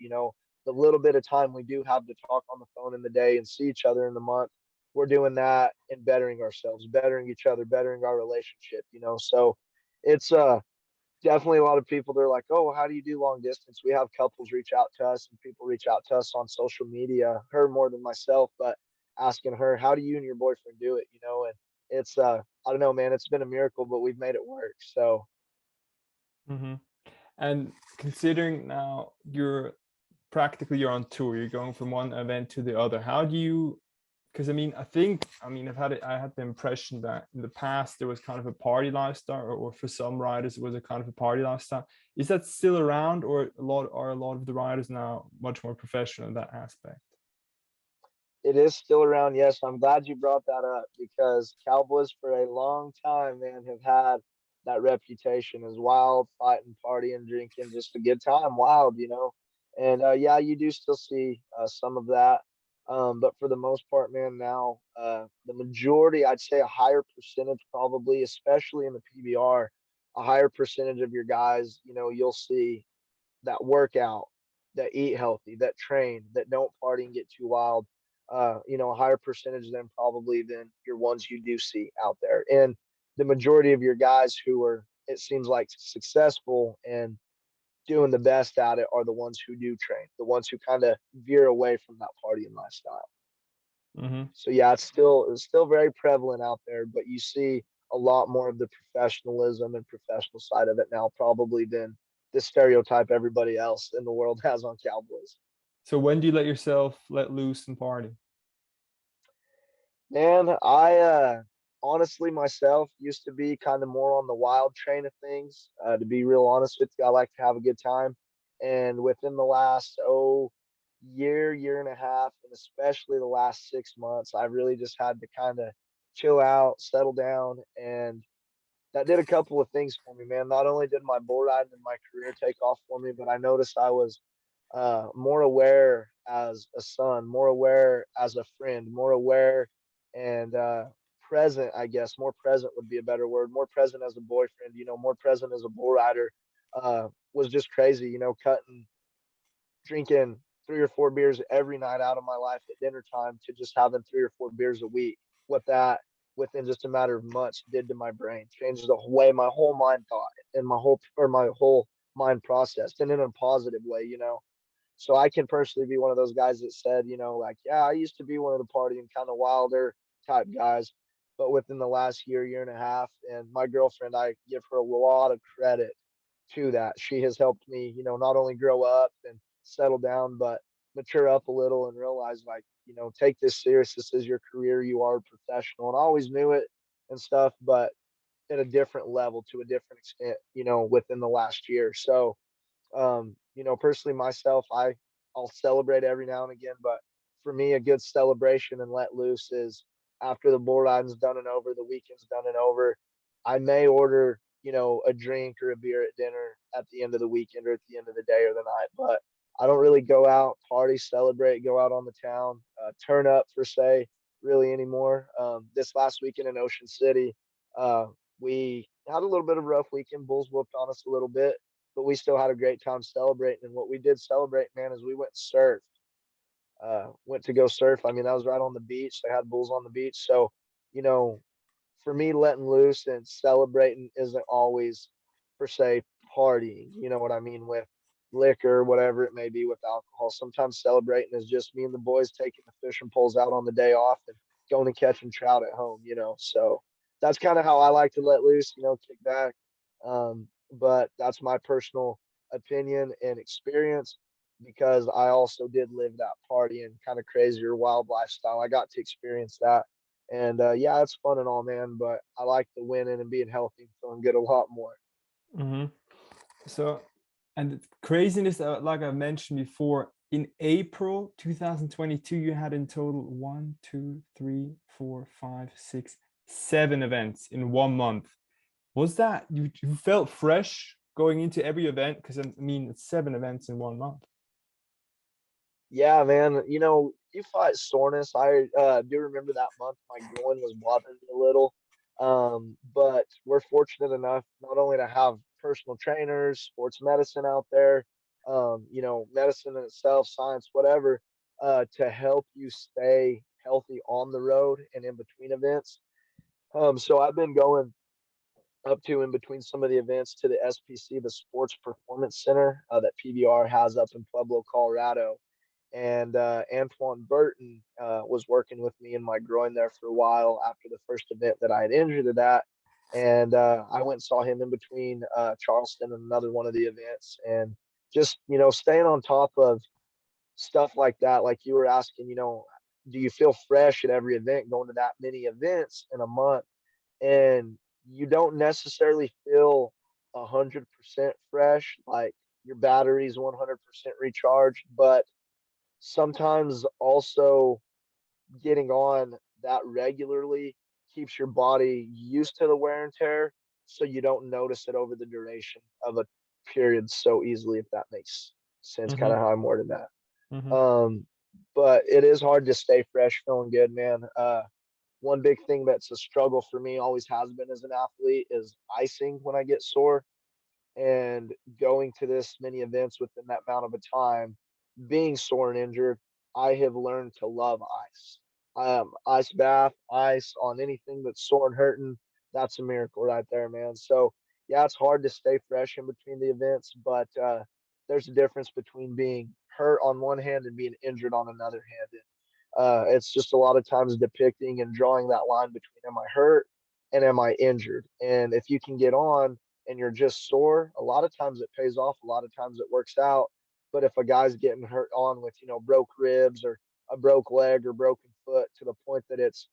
The little bit of time we do have to talk on the phone in the day and see each other in the month, we're doing that and bettering ourselves, bettering each other, bettering our relationship. So it's definitely a lot of people, they're like, oh, how do you do long distance? We have couples reach out to us and people reach out to us on social media, her more than myself, but asking her, how do you and your boyfriend do it? And it's I don't know, man, it's been a miracle, but we've made it work. So Hmm. And considering now you're on tour, you're going from one event to the other. How do you, because I had the impression that in the past there was kind of a party lifestyle, or for some riders it was a kind of a party lifestyle. Is that still around, or a lot of the riders now much more professional in that aspect? it is still around. Yes, I'm glad you brought that up because Cowboys for a long time, man, have had that reputation as wild, fighting, partying, drinking, just a good time, wild. And yeah, you do still see some of that. But for the most part, man, now the majority, I'd say a higher percentage, probably, especially in the PBR, a higher percentage of your guys, you'll see that work out, that eat healthy, that train, that don't party and get too wild. A higher percentage than probably than your ones you do see out there. And the majority of your guys who are, it seems like, successful and doing the best at it are the ones who do train, the ones who kind of veer away from that partying lifestyle. Hmm. So yeah, it's still very prevalent out there, but you see a lot more of the professionalism and professional side of it now, probably than the stereotype everybody else in the world has on Cowboys. So when do you let yourself let loose and party? Man, I honestly myself used to be kind of more on the wild train of things. To be real honest with you, I like to have a good time. And within the last year and a half, and especially the last 6 months, I've really just had to kind of chill out, settle down, and that did a couple of things for me, man. Not only did my bull riding and my career take off for me, but I noticed I was more aware as a son, more aware as a friend, more aware and present, I guess. More present would be a better word. More present as a boyfriend, more present as a bull rider. Was just crazy, cutting, drinking 3 or 4 beers every night out of my life at dinner time to just having 3 or 4 beers a week. What that within just a matter of months did to my brain, changed the way my whole mind thought and my whole mind processed, and in a positive way. So I can personally be one of those guys that said, like, yeah, I used to be one of the partying kind of wilder type guys, but within the last year and a half, and my girlfriend, I give her a lot of credit to that. She has helped me, not only grow up and settle down, but mature up a little and realize, like, take this serious. This is your career. You are a professional. And I always knew it and stuff, but at a different level, to a different extent, within the last year. So, personally myself, I'll celebrate every now and again, but for me, a good celebration and let loose is after the bull riding's done and over, the weekend's done and over. I may order, a drink or a beer at dinner at the end of the weekend or at the end of the day or the night, but I don't really go out, party, celebrate, go out on the town, turn up per se, really anymore. This last weekend in Ocean City, we had a little bit of a rough weekend. Bulls whooped on us a little bit, but we still had a great time celebrating. And what we did celebrate, man, is we went and surfed. Went to go surf. I mean, that was right on the beach. They had bulls on the beach. So, you know, for me, letting loose and celebrating isn't always per se partying. You know what I mean? With liquor, whatever it may be, with alcohol. Sometimes celebrating is just me and the boys taking the fishing poles out on the day off and going and catching trout at home. So that's kind of how I like to let loose, kick back. But that's my personal opinion and experience because I also did live that party and kind of crazier wild lifestyle. I got to experience that. And yeah, it's fun and all, man. But I like the winning and being healthy and feeling good a lot more. Hmm. So And the craziness, like I mentioned before, in April 2022, you had in total 1, 2, 3, 4, 5, 6, 7 events in 1 month. Was that you felt fresh going into every event? Because I mean, it's 7 events in 1 month. Yeah, man. You fight soreness. I do remember that month my groin was bothering me a little. But we're fortunate enough not only to have personal trainers, sports medicine out there, medicine in itself, science, whatever, to help you stay healthy on the road and in between events. So I've been going up to in between some of the events to the SPC, the Sports Performance Center that PBR has up in Pueblo, Colorado. And Antoine Burton was working with me in my groin there for a while after the first event that I had injured it at. And I went and saw him in between Charleston and another one of the events. And just, staying on top of stuff like that, like you were asking, do you feel fresh at every event going to that many events in a month? And you don't necessarily feel 100% fresh, like your battery's 100% recharged, but sometimes also getting on that regularly keeps your body used to the wear and tear, so you don't notice it over the duration of a period so easily, if that makes sense, kind Mm-hmm. of how I'm wording that. Mm-hmm. But it is hard to stay fresh feeling good, man. One big thing that's a struggle for me, always has been as an athlete, is icing when I get sore. And going to this many events within that amount of a time, being sore and injured, I have learned to love ice. Ice bath, ice on anything that's sore and hurting. That's a miracle right there, man. So yeah, it's hard to stay fresh in between the events, but there's a difference between being hurt on one hand and being injured on another hand. It's just a lot of times depicting and drawing that line between am I hurt and am I injured? And if you can get on and you're just sore, a lot of times it pays off. A lot of times it works out. But if a guy's getting hurt on with, broke ribs or a broke leg or broken foot to the point that it's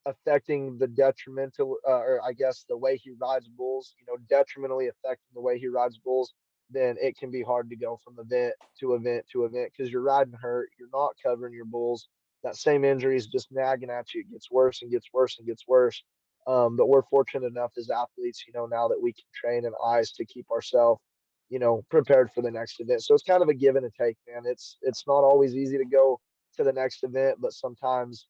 affecting the detrimental, or I guess the way he rides bulls, detrimentally affecting the way he rides bulls, then it can be hard to go from event to event to event because you're riding hurt, you're not covering your bulls. That same injury is just nagging at you. It gets worse and gets worse and gets worse. But we're fortunate enough as athletes, now that we can train in ice to keep ourselves, prepared for the next event. So it's kind of a give and a take, man. It's not always easy to go to the next event, but sometimes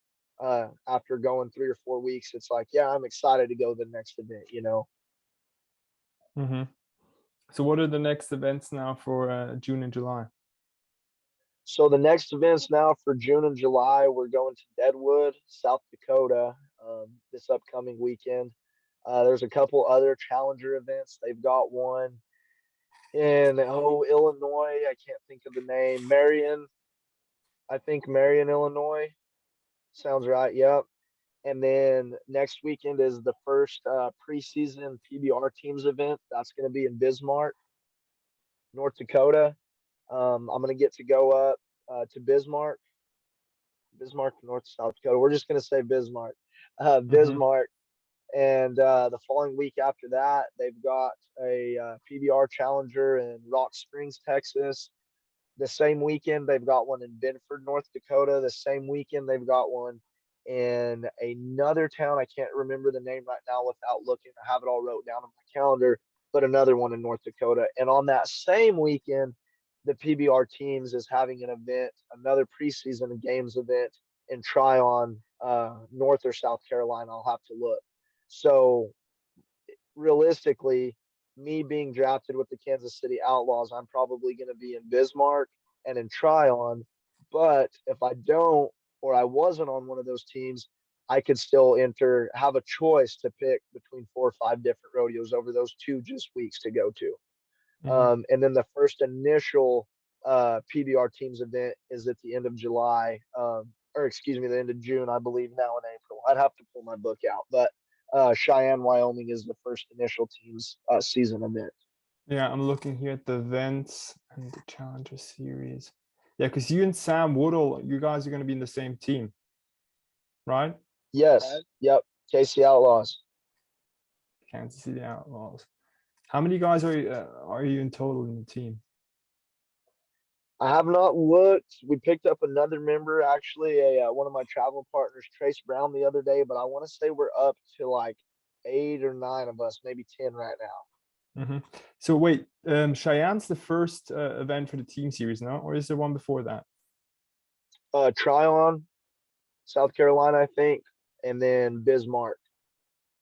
after going 3 or 4 weeks, it's like, yeah, I'm excited to go to the next event. Mm-hmm. So what are the next events now for June and July? So the next events now for June and July, we're going to Deadwood, South Dakota, this upcoming weekend. There's a couple other challenger events. They've got one in Illinois. I can't think of the name. Marion, Illinois. Sounds right. Yep. And then next weekend is the first preseason PBR teams event. That's going to be in Bismarck, North Dakota. I'm going to get to go up to Bismarck, North South Dakota. We're just going to say Bismarck, Mm-hmm. Bismarck. And the following week after that, they've got a PBR Challenger in Rock Springs, Texas. The same weekend, they've got one in Benford, North Dakota. The same weekend, they've got one in another town. I can't remember the name right now without looking. I have it all wrote down on my calendar, but another one in North Dakota. And on that same weekend, the PBR teams is having an event, another preseason games event in Tryon, North or South Carolina. I'll have to look. So realistically, me being drafted with the Kansas City Outlaws, I'm probably going to be in Bismarck and in Tryon. But if I don't, or I wasn't on one of those teams, I could still have a choice to pick between 4 or 5 different rodeos over those 2 weeks to go to. Mm-hmm. And then the first initial PBR teams event is at the end of July, or excuse me, the end of June, I believe, now in April. I'd have to pull my book out, but Cheyenne, Wyoming is the first initial teams season event. Yeah, I'm looking here at the events and the Challenger Series. Yeah, because you and Sam Woodall, you guys are going to be in the same team, right? Yes. Yep. KC Outlaws. Kansas City Outlaws. How many guys are you in total in the team? I have not looked. We picked up another member, actually, a one of my travel partners, Trace Brown, the other day. But I want to say we're up to like 8 or 9 of us, maybe 10 right now. Hmm. So wait, Cheyenne's the first event for the team series, no? Or is there one before that? Tryon, South Carolina, I think, and then Bismarck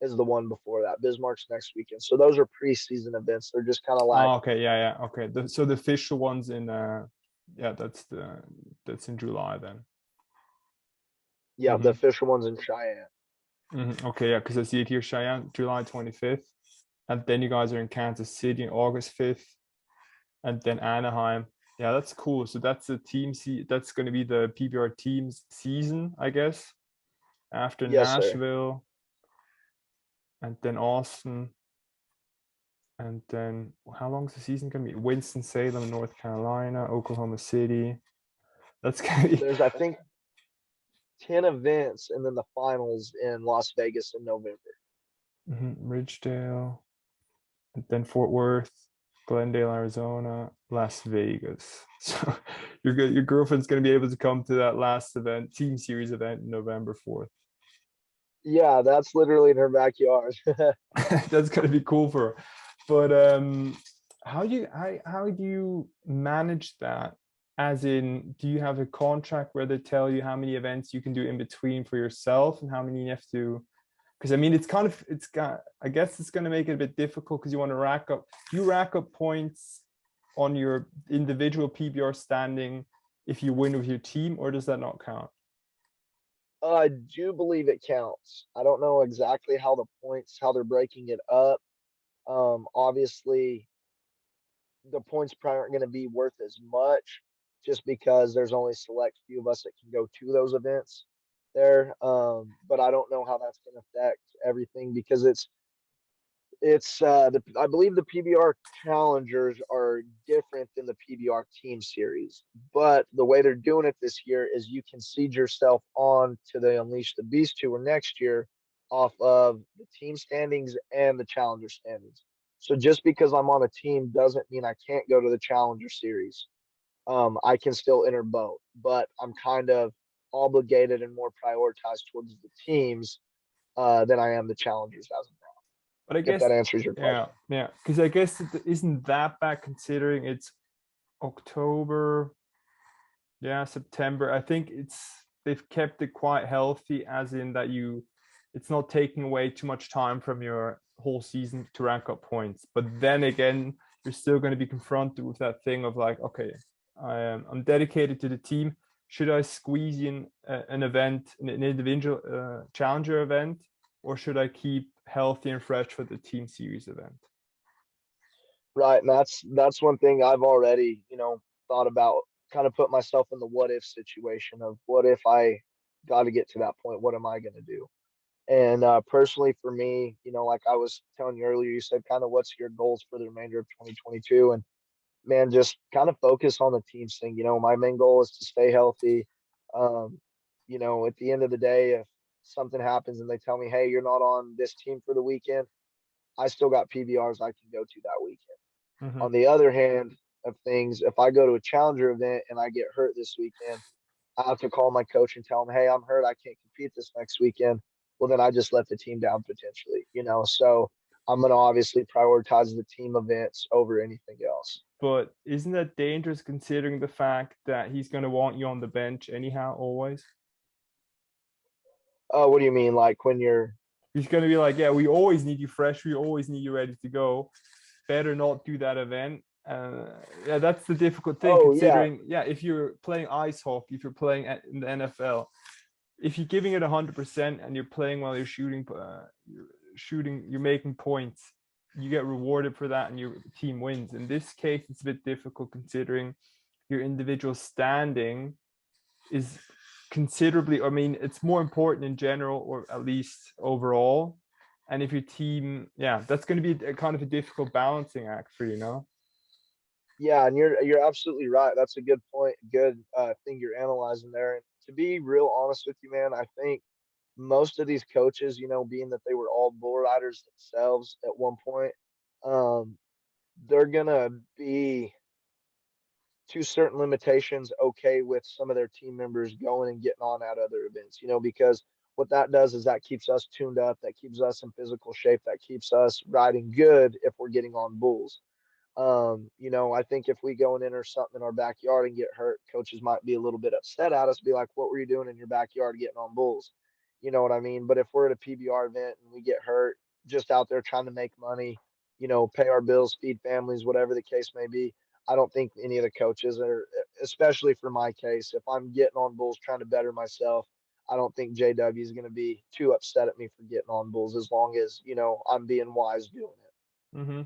is the one before that. Bismarck's next weekend. So those are preseason events. They're just kind of like, Oh, okay, yeah, yeah, okay. So the official ones in yeah, that's in July then. yeah, the Hmm. official ones in Cheyenne. Hmm. Okay, yeah, because I see it here, Cheyenne, July 25th, and then you guys are in Kansas City on August 5th, and then Anaheim. Yeah, that's cool. So that's a that's going to be the PBR teams season, I guess, after Yes, sir. Nashville, and then Austin, and then how long is the season going to be? Winston-Salem, North Carolina, Oklahoma City. That's gonna be There's, I think, 10 events and then the finals in Las Vegas in November. Ridgedale, and then Fort Worth, Glendale, Arizona, Las Vegas. So your girlfriend's gonna be able to come to that last event, team series event, November 4th. Yeah, that's literally in her backyard. That's gonna be cool for her. But how do you manage that? As in, do you have a contract where they tell you how many events you can do in between for yourself and how many you have to? Because I mean, it's got, I guess it's going to make it a bit difficult because you rack up points on your individual PBR standing if you win with your team, or does that not count? I do believe it counts. I don't know exactly how the points, how they're breaking it up. Obviously, the points probably aren't going to be worth as much just because there's only select few of us that can go to those events there. But I don't know how that's going to affect everything because I believe the PBR challengers are different than the PBR team series, but the way they're doing it this year is you can seed yourself on to the Unleash the Beast tour next year off of the team standings and the challenger standings. So just because I'm on a team doesn't mean I can't go to the challenger series. I can still enter both, but I'm kind of obligated and more prioritized towards the teams than I am the challengers as of now. But I If guess, that answers your yeah, question. yeah, because I guess it isn't that bad considering it's October, yeah, September. I think they've kept it quite healthy, as in that it's not taking away too much time from your whole season to rank up points. But then again, you're still going to be confronted with that thing of like, okay, I'm dedicated to the team. Should I squeeze in an event, an individual challenger event, or should I keep healthy and fresh for the team series event? Right. And that's one thing I've already, thought about, kind of put myself in the what if situation of what if I got to get to that point, what am I going to do? And personally for me, like I was telling you earlier, you said kind of what's your goals for the remainder of 2022, and man, just kind of focus on the teams thing. My main goal is to stay healthy. Um, at the end of the day, if something happens and they tell me, hey, you're not on this team for the weekend, I still got PBRs I can go to that weekend. Mm-hmm. On the other hand of things, if I go to a challenger event and I get hurt this weekend, I have to call my coach and tell him, hey, I'm hurt. I can't compete this next weekend. Well, then I just let the team down potentially. So I'm going to obviously prioritize the team events over anything else. But isn't that dangerous considering the fact that he's going to want you on the bench anyhow, always? What do you mean? Like when you're, He's going to be like, yeah, we always need you fresh. We always need you ready to go. Better not do that event. Yeah, that's the difficult thing oh, yeah, considering, yeah, if you're playing ice hockey, if you're playing in the NFL, if you're giving it 100% and you're playing while you're making points, you get rewarded for that and your team wins. In this case, it's a bit difficult considering your individual standing is considerably, I mean, it's more important in general, or at least overall. And if your team, yeah, that's going to be a kind of a difficult balancing act for you. yeah, and you're absolutely right. That's a good point. Good thing you're analyzing there. And to be real honest with you, man, I think most of these coaches, being that they were all bull riders themselves at one point, um, they're gonna be to certain limitations okay with some of their team members going and getting on at other events, because what that does is that keeps us tuned up, that keeps us in physical shape, that keeps us riding good if we're getting on bulls. I think if we go and enter something in our backyard and get hurt, coaches might be a little bit upset at us, be like, what were you doing in your backyard getting on bulls? You know what I mean? But if we're at a PBR event and we get hurt, just out there trying to make money, pay our bills, feed families, whatever the case may be, I don't think any of the coaches are, especially for my case, if I'm getting on bulls trying to better myself, I don't think JW is going to be too upset at me for getting on bulls as long as, I'm being wise doing it. Mm-hmm.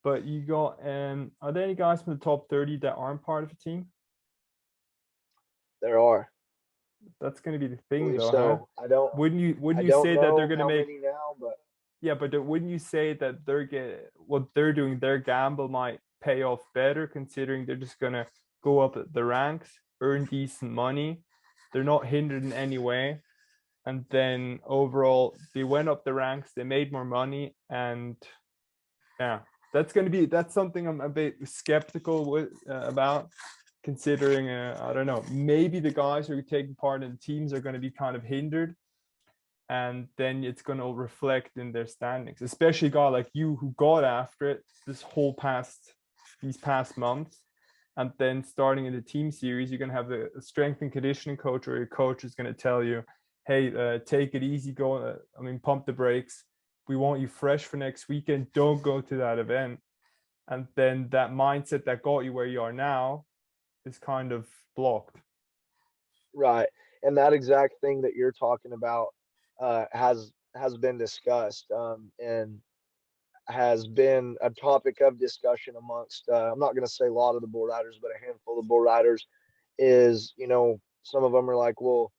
But you got are there any guys from the top 30 that aren't part of the team? There are. That's going to be the I thing believe though, huh? so. Wouldn't I you don't say that they're know going to how make many now, but yeah, but wouldn't you say that what they're doing, their gamble might pay off better considering they're just going to go up the ranks, earn decent money. They're not hindered in any way. And then overall, they went up the ranks, they made more money, and yeah, that's something I'm a bit skeptical about, considering I don't know, maybe the guys who are taking part in teams are going to be kind of hindered, and then it's going to reflect in their standings, especially a guy like you who got after it these past months. And then starting in the team series, you're going to have a strength and conditioning coach, or your coach is going to tell you, hey, take it easy, pump the brakes. We want you fresh for next weekend. Don't go to that event. And then that mindset that got you where you are now is kind of blocked. right. And that exact thing that you're talking about has been discussed, and has been a topic of discussion amongst I'm not going to say a lot of the bull riders, but a handful of bull riders. Is some of them are like, well,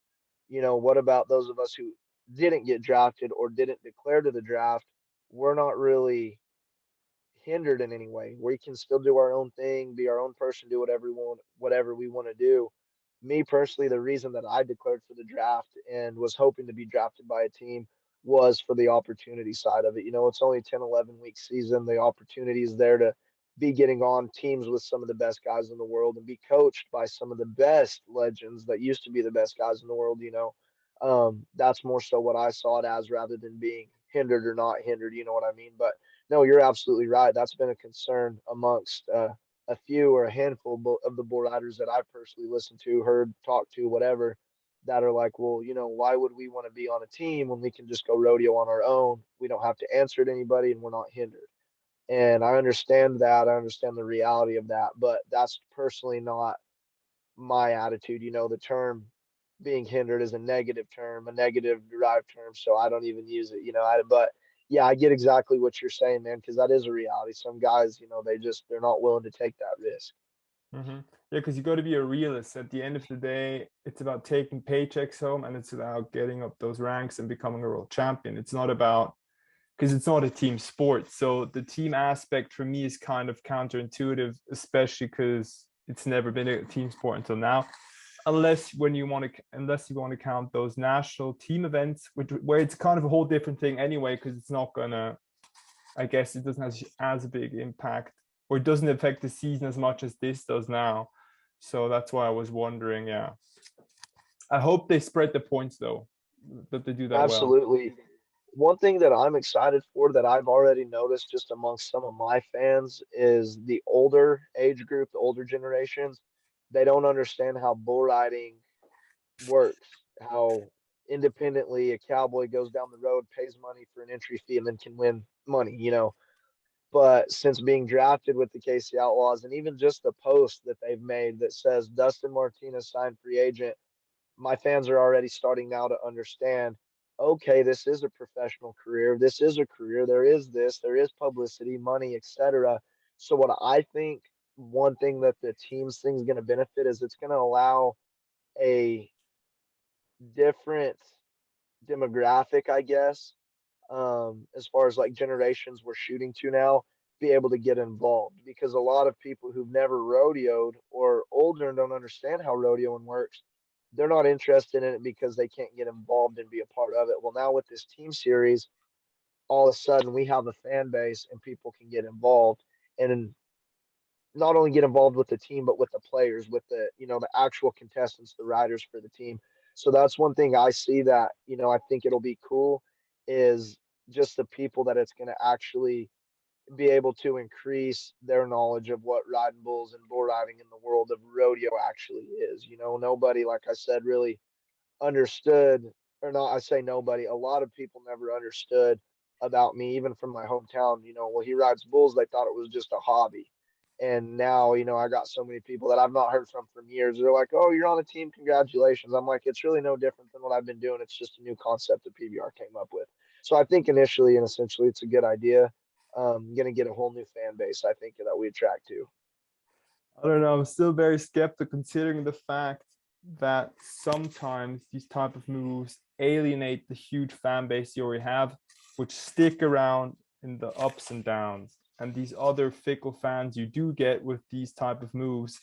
what about those of us who didn't get drafted or didn't declare to the draft? We're not really hindered in any way. We can still do our own thing, be our own person, do whatever we want to do. Me personally, the reason that I declared for the draft and was hoping to be drafted by a team was for the opportunity side of it. It's only 10, 11 week season. The opportunity is there to be getting on teams with some of the best guys in the world and be coached by some of the best legends that used to be the best guys in the world. That's more so what I saw it as rather than being hindered or not hindered. You know what I mean? But no, you're absolutely right. That's been a concern amongst a few or a handful of the bull riders that I've personally listened to, heard, talked to, whatever, that are like, well, why would we want to be on a team when we can just go rodeo on our own? We don't have to answer to anybody and we're not hindered. And I understand that. I understand the reality of that, but that's personally not my attitude. The term being hindered is a negative term, a negative derived term, so I don't even use it. But yeah, I get exactly what you're saying, man, because that is a reality. Some guys, they're not willing to take that risk. Mm-hmm. Yeah, because you got to be a realist. At the end of the day, it's about taking paychecks home, and it's about getting up those ranks and becoming a world champion. It's not about, because it's not a team sport. So the team aspect for me is kind of counterintuitive, especially because it's never been a team sport until now. Unless you want to count those national team events, where it's kind of a whole different thing anyway, because it's not gonna, I guess it doesn't have as big impact, or it doesn't affect the season as much as this does now. So that's why I was wondering. Yeah, I hope they spread the points though, that they do that well. Absolutely. One thing that I'm excited for that I've already noticed just amongst some of my fans is the older age group, the older generations. They don't understand how bull riding works, how independently a cowboy goes down the road, pays money for an entry fee, and then can win money. But since being drafted with the KC Outlaws and even just the post that they've made that says Dustin Martinez signed free agent, my fans are already starting now to understand, okay, this is a professional career. This is a career. There is publicity, money, etc. So what I think one thing that the team's thing is going to benefit is it's going to allow a different demographic, I guess, as far as like generations we're shooting to now, be able to get involved because a lot of people who've never rodeoed or older and don't understand how rodeoing works, they're not interested in it because they can't get involved and be a part of it. Well, now with this team series, all of a sudden we have a fan base and people can get involved and not only get involved with the team, but with the players, with the, the actual contestants, the riders for the team. So that's one thing I see that, I think it'll be cool is just the people that it's going to actually be able to increase their knowledge of what riding bulls and bull riding in the world of rodeo actually is. Nobody, like I said, really understood, or not, I say nobody, a lot of people never understood about me, even from my hometown. Well, he rides bulls, they thought it was just a hobby. And now, I got so many people that I've not heard from years. They're like, "Oh, you're on the team, congratulations." I'm like, it's really no different than what I've been doing. It's just a new concept that PBR came up with. So I think initially and essentially it's a good idea. Gonna get a whole new fan base, I think, that we attract to. I don't know. I'm still very skeptical considering the fact that sometimes these type of moves alienate the huge fan base you already have, which stick around in the ups and downs. And these other fickle fans you do get with these type of moves,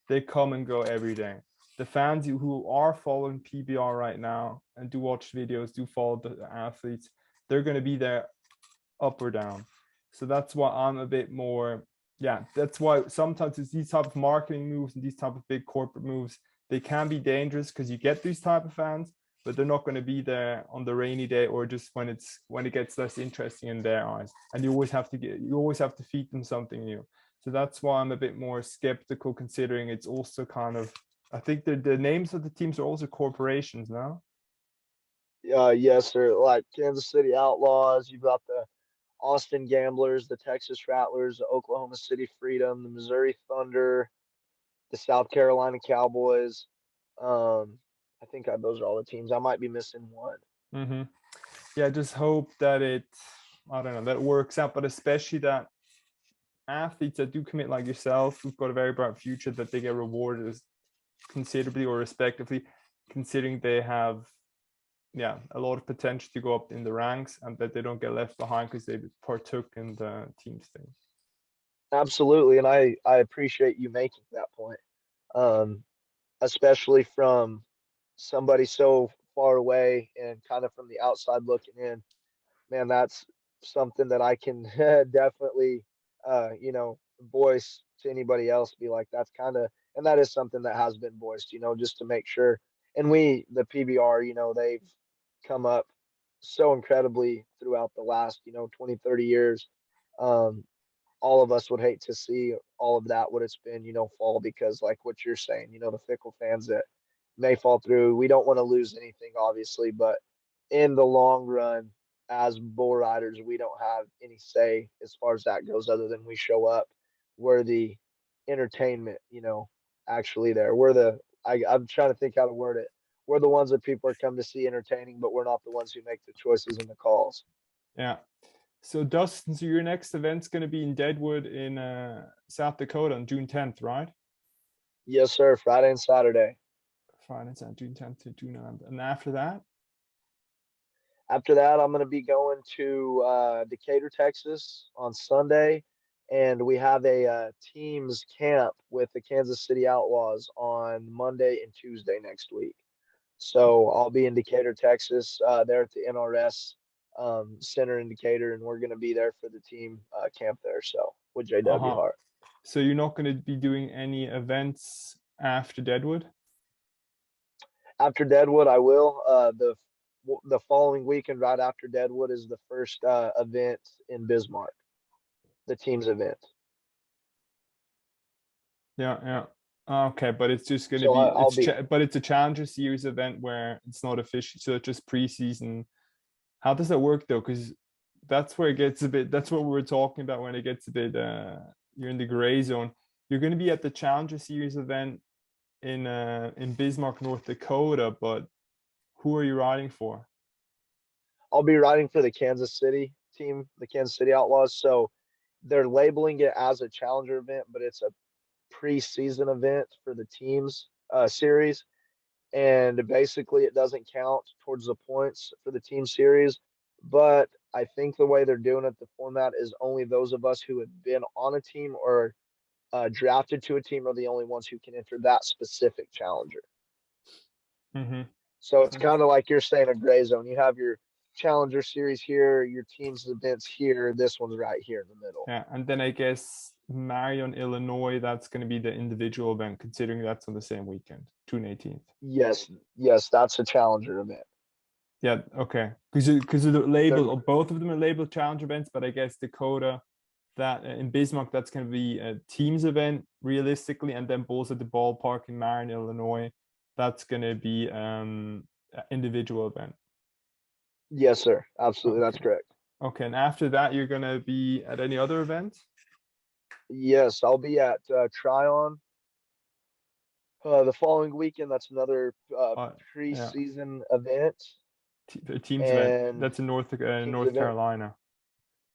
they come and go every day. The fans who are following PBR right now and do watch videos, do follow the athletes, they're going to be there up or down. So that's why I'm a bit more, yeah, that's why sometimes it's these type of marketing moves and these type of big corporate moves, they can be dangerous because you get these type of fans, but they're not going to be there on the rainy day or just when it gets less interesting in their eyes. And you always have to feed them something new. So that's why I'm a bit more skeptical, considering it's also kind of, I think the names of the teams are also corporations now. Yes, sir. Like Kansas City Outlaws, you've got the Austin Gamblers, the Texas Rattlers, the Oklahoma City Freedom, the Missouri Thunder, the South Carolina Cowboys. I think those are all the teams. I might be missing one. Mm-hmm. Yeah, just hope that I don't know, that it works out, but especially that athletes that do commit like yourself, who've got a very bright future, that they get rewarded as considerably or respectively, considering they have, yeah, a lot of potential to go up in the ranks and that they don't get left behind because they partook in the teams thing. Absolutely, and I appreciate you making that point. Um, Especially from somebody so far away and kind of from the outside looking in. Man, that's something that I can definitely, voice to anybody else. Be like, that's kind of, and that is something that has been voiced, just to make sure. And the PBR, they've come up so incredibly throughout the last, 20, 30 years. Um, all of us would hate to see all of that, what it's been, fall because, like what you're saying, the fickle fans that may fall through. We don't want to lose anything, obviously, but in the long run, as bull riders, we don't have any say as far as that goes, other than we show up. We're the entertainment, actually there. I'm trying to think how to word it. We're the ones that people are come to see entertaining, but we're not the ones who make the choices and the calls. Yeah. So Dustin, so your next event's going to be in Deadwood in South Dakota on June 10th, right? Yes, sir. Friday and Saturday. Friday, it's on June 10th to June 9th. And after that? After that, I'm going to be going to Decatur, Texas on Sunday. And we have a teams camp with the Kansas City Outlaws on Monday and Tuesday next week. So I'll be in Decatur, Texas, there at the NRS Center in Decatur, and we're going to be there for the team camp there. So with JW Uh-huh. Hart. So you're not going to be doing any events after Deadwood? After Deadwood, I will. The following weekend, right after Deadwood, is the first event in Bismarck, the team's event. Yeah, yeah. Okay, but it's just going to So be I'll be. but it's a Challenger Series event where it's not official, so it's just preseason. How does that work though? Because that's where it gets a bit. That's what we were talking about when it gets a bit. You're in the gray zone. You're going to be at the Challenger Series event in Bismarck, North Dakota, but who are you riding for? I'll be riding for the Kansas City team, the Kansas City Outlaws. So they're labeling it as a challenger event, but it's a preseason event for the teams series. And basically, it doesn't count towards the points for the team series. But I think the way they're doing it, the format is only those of us who have been on a team or drafted to a team are the only ones who can enter that specific challenger. Mm-hmm. So it's kind of like you're saying a gray zone. You have your Challenger Series here, your team's events here. This one's right here in the middle. Yeah, and then I guess Marion, Illinois, that's going to be the individual event, considering that's on the same weekend, June 18th. Yes, that's a Challenger event. Yeah, okay. Because of the label, both of them are labeled challenge events, but I guess Dakota, that in Bismarck, that's going to be a teams event realistically, and then Bulls at the Ballpark in Marion, Illinois, that's going to be an individual event. Yes, sir. Absolutely, Okay. that's correct. Okay, and after that, you're going to be at any other event? Yes, I'll be at Tryon the following weekend. That's another preseason event. The teams event. And That's in North event. Carolina.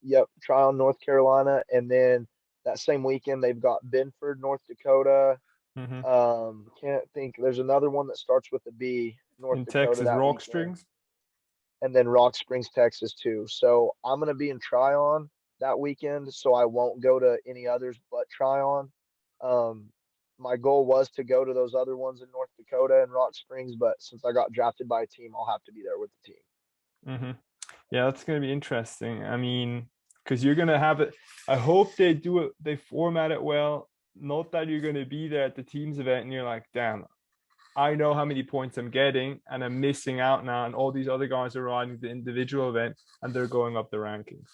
Yep, Tryon, North Carolina, and then that same weekend they've got Benford, North Dakota. Can't think. There's another one that starts with a B, North in Dakota. Texas, that Rock weekend. Springs. And then Rock Springs, Texas too. So I'm gonna be in Tryon that weekend, so I won't go to any others but Tryon. My goal was to go to those other ones in North Dakota and Rock Springs, but since I got drafted by a team, I'll have to be there with the team. Yeah, that's going to be interesting. I mean, because you're going to have it. I hope they do it, they format it well. Not that you're going to be there at the teams event and you're like, damn, I know how many points I'm getting and I'm missing out now. And all these other guys are riding the individual event and they're going up the rankings.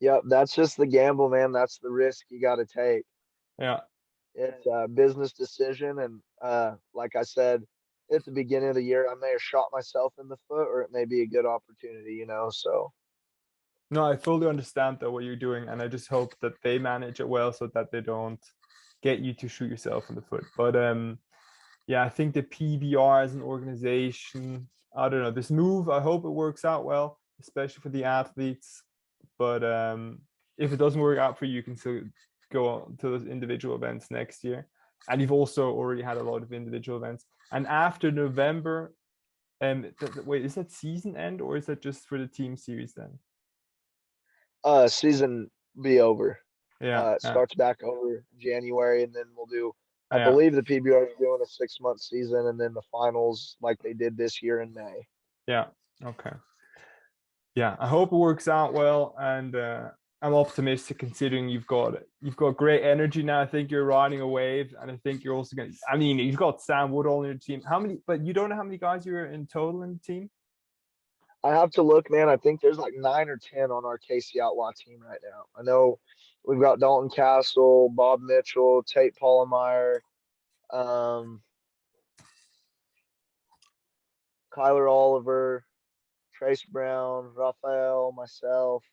Yep, that's just the gamble, man. That's the risk you got to take. Yeah. It's a business decision. And like I said, at the beginning of the year, I may have shot myself in the foot, or it may be a good opportunity, so. No, I fully understand though what you're doing, and I just hope that they manage it well so that they don't get you to shoot yourself in the foot. But yeah, I think the PBR as an organization, I don't know, this move, I hope it works out well, especially for the athletes. But if it doesn't work out for you, you can still go on to those individual events next year. And you've also already had a lot of individual events. And after November, wait, is that season end or is that just for the team series then? Season be over. Yeah. It starts back over January, and then we'll do. I Yeah. believe the PBR is doing a 6-month season, and then the finals like they did this year in May. Yeah. Okay. Yeah, I hope it works out well, and I'm optimistic considering you've got great energy now. I think you're riding a wave, and I think you're also going to. I mean, you've got Sam Woodall on your team. How many? But you don't know how many guys you're in total in the team. I have to look, man. I think there's like 9 or 10 on our KC Outlaw team right now. I know we've got Dalton Castle, Bob Mitchell, Tate Pollemeyer, Kyler Oliver, Trace Brown, Raphael, myself,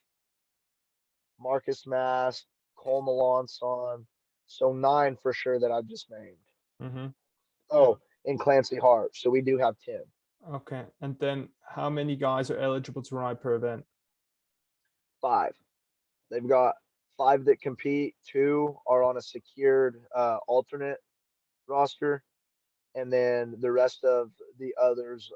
Marcus Mast, Cole Melanson. So 9 for sure that I've just named. Oh, and Clancy Hart. So we do have 10. Okay. And then how many guys are eligible to ride per event? 5. They've got 5 that compete. 2 are on a secured alternate roster. And then the rest of the others,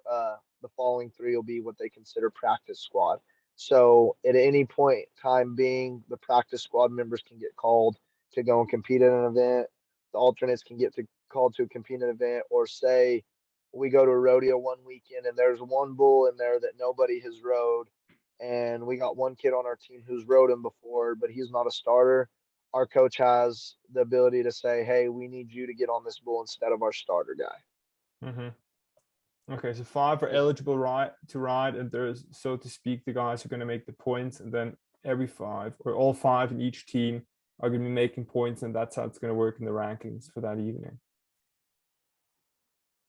the following 3 will be what they consider practice squad. So at any point time being, the practice squad members can get called to go and compete in an event. The alternates can get called to compete in an event, or say we go to a rodeo one weekend and there's one bull in there that nobody has rode, and we got one kid on our team who's rode him before, but he's not a starter. Our coach has the ability to say, hey, we need you to get on this bull instead of our starter guy. Okay, so 5 are eligible to ride, and there's, so to speak, the guys who are going to make the points, and then every 5 or all 5 in each team are going to be making points, and that's how it's going to work in the rankings for that evening.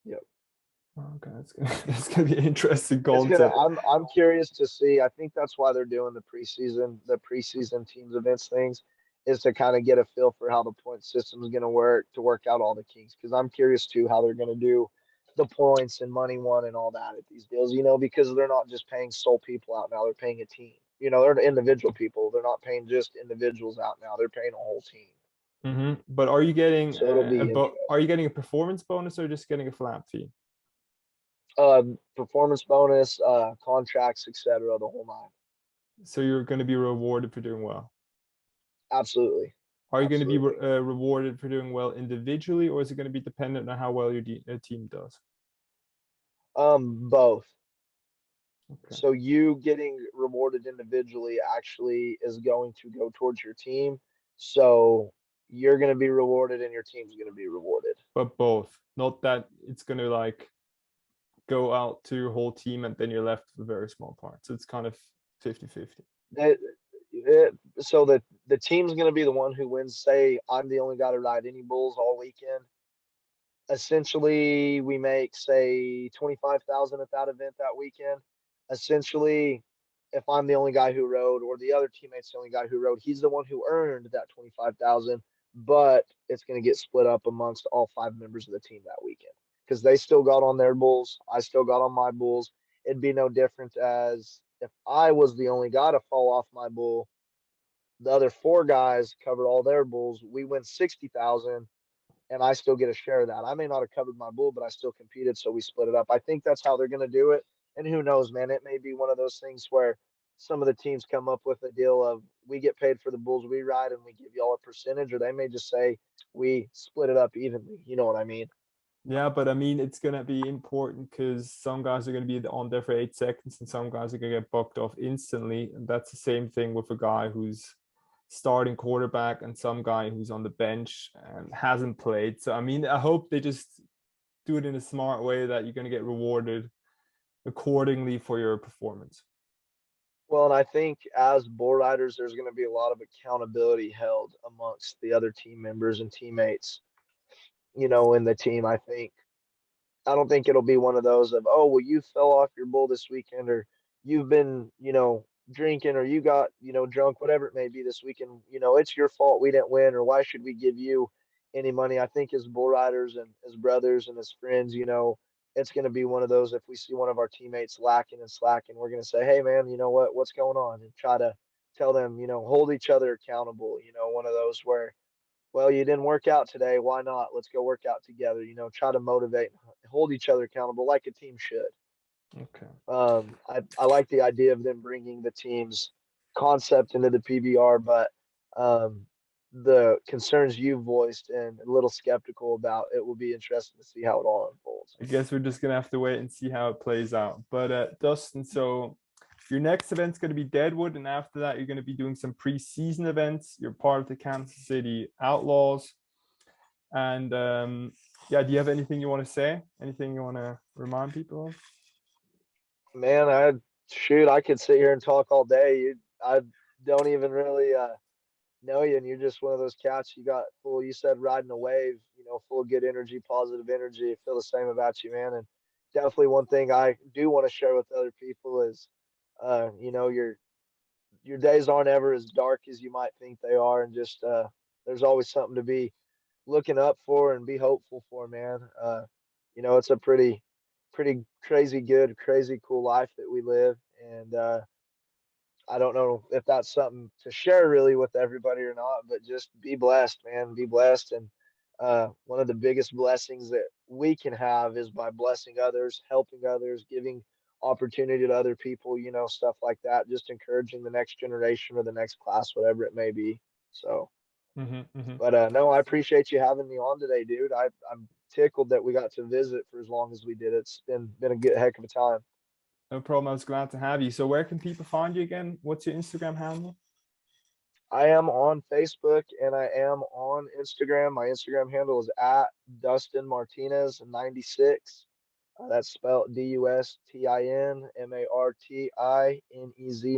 Yep. Okay, that's gonna be an interesting concept. I'm curious to see. I think that's why they're doing the preseason teams events things, is to kind of get a feel for how the point system is going to work out all the kinks. Because I'm curious too how they're going to do the points and money won and all that at these deals. Because they're not just paying sole people out now; they're paying a team. They're individual people. They're not paying just individuals out now. They're paying a whole team. But are you getting are you getting a performance bonus or just getting a flat fee? Performance bonus, contracts, etc., the whole 9. So you're going to be rewarded for doing well. Absolutely. Are you going to be rewarded for doing well individually, or is it going to be dependent on how well your team does? Both. Okay. So you getting rewarded individually actually is going to go towards your team. So you're going to be rewarded and your team's going to be rewarded. But both, not that it's going to like go out to your whole team and then you're left with a very small part. So it's kind of 50-50. That, so the team's going to be the one who wins. Say I'm the only guy to ride any bulls all weekend. Essentially, we make say 25,000 at that event that weekend. Essentially, if I'm the only guy who rode, or the other teammate's the only guy who rode, he's the one who earned that 25,000. But it's going to get split up amongst all 5 members of the team that weekend because they still got on their bulls. I still got on my bulls. It'd be no different as if I was the only guy to fall off my bull. The other 4 guys covered all their bulls. We win 60,000 and I still get a share of that. I may not have covered my bull, but I still competed, so we split it up. I think that's how they're going to do it. And who knows, man? It may be one of those things where some of the teams come up with a deal of we get paid for the bulls we ride and we give y'all a percentage, or they may just say we split it up evenly. You know what I mean? Yeah, but I mean, it's going to be important because some guys are going to be on there for 8 seconds and some guys are going to get bucked off instantly. And that's the same thing with a guy who's starting quarterback and some guy who's on the bench and hasn't played. So, I mean, I hope they just do it in a smart way that you're going to get rewarded accordingly for your performance. Well, and I think as bull riders, there's going to be a lot of accountability held amongst the other team members and teammates, in the team. I don't think it'll be one of those of, oh, well, you fell off your bull this weekend, or you've been, drinking, or you got, drunk, whatever it may be this weekend. It's your fault we didn't win, or why should we give you any money? I think as bull riders and as brothers and as friends, it's going to be one of those. If we see one of our teammates lacking and slacking, we're going to say, hey, man, you know what's going on? And try to tell them, hold each other accountable. One of those where, well, you didn't work out today. Why not? Let's go work out together. Try to motivate, hold each other accountable like a team should. Okay. I like the idea of them bringing the team's concept into the PBR, but the concerns you voiced and a little skeptical about it will be interesting to see how it all unfolds. I guess we're just going to have to wait and see how it plays out. But Dustin, so your next event's going to be Deadwood, and after that, you're going to be doing some preseason events. You're part of the Kansas City Outlaws. And yeah, do you have anything you want to say? Anything you want to remind people of? Man, I could sit here and talk all day. I don't even really know you, and you're just one of those cats. You got full. You said riding a wave. Full of good energy, positive energy. I feel the same about you, man. And definitely one thing I do want to share with other people is, your days aren't ever as dark as you might think they are, and just there's always something to be looking up for and be hopeful for, man. It's a pretty crazy good, crazy cool life that we live, and I don't know if that's something to share really with everybody or not, but just be blessed, man. Be blessed, and one of the biggest blessings that we can have is by blessing others, helping others, giving opportunity to other people, stuff like that, just encouraging the next generation or the next class, whatever it may be. So, but no, I appreciate you having me on today, dude. I'm tickled that we got to visit for as long as we did. It's been a good heck of a time. No problem. I was glad to have you. So where can people find you again? What's your Instagram handle? I am on Facebook and I am on Instagram. My Instagram handle is at Dustinmartinez 96. That's spelled DustinMartinez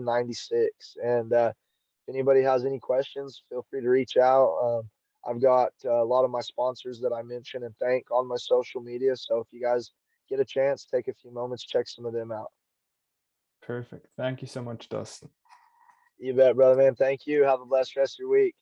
96. And if anybody has any questions, feel free to reach out. I've got a lot of my sponsors that I mention and thank on my social media. So if you guys get a chance, take a few moments, check some of them out. Perfect. Thank you so much, Dustin. You bet, brother, man. Thank you. Have a blessed rest of your week.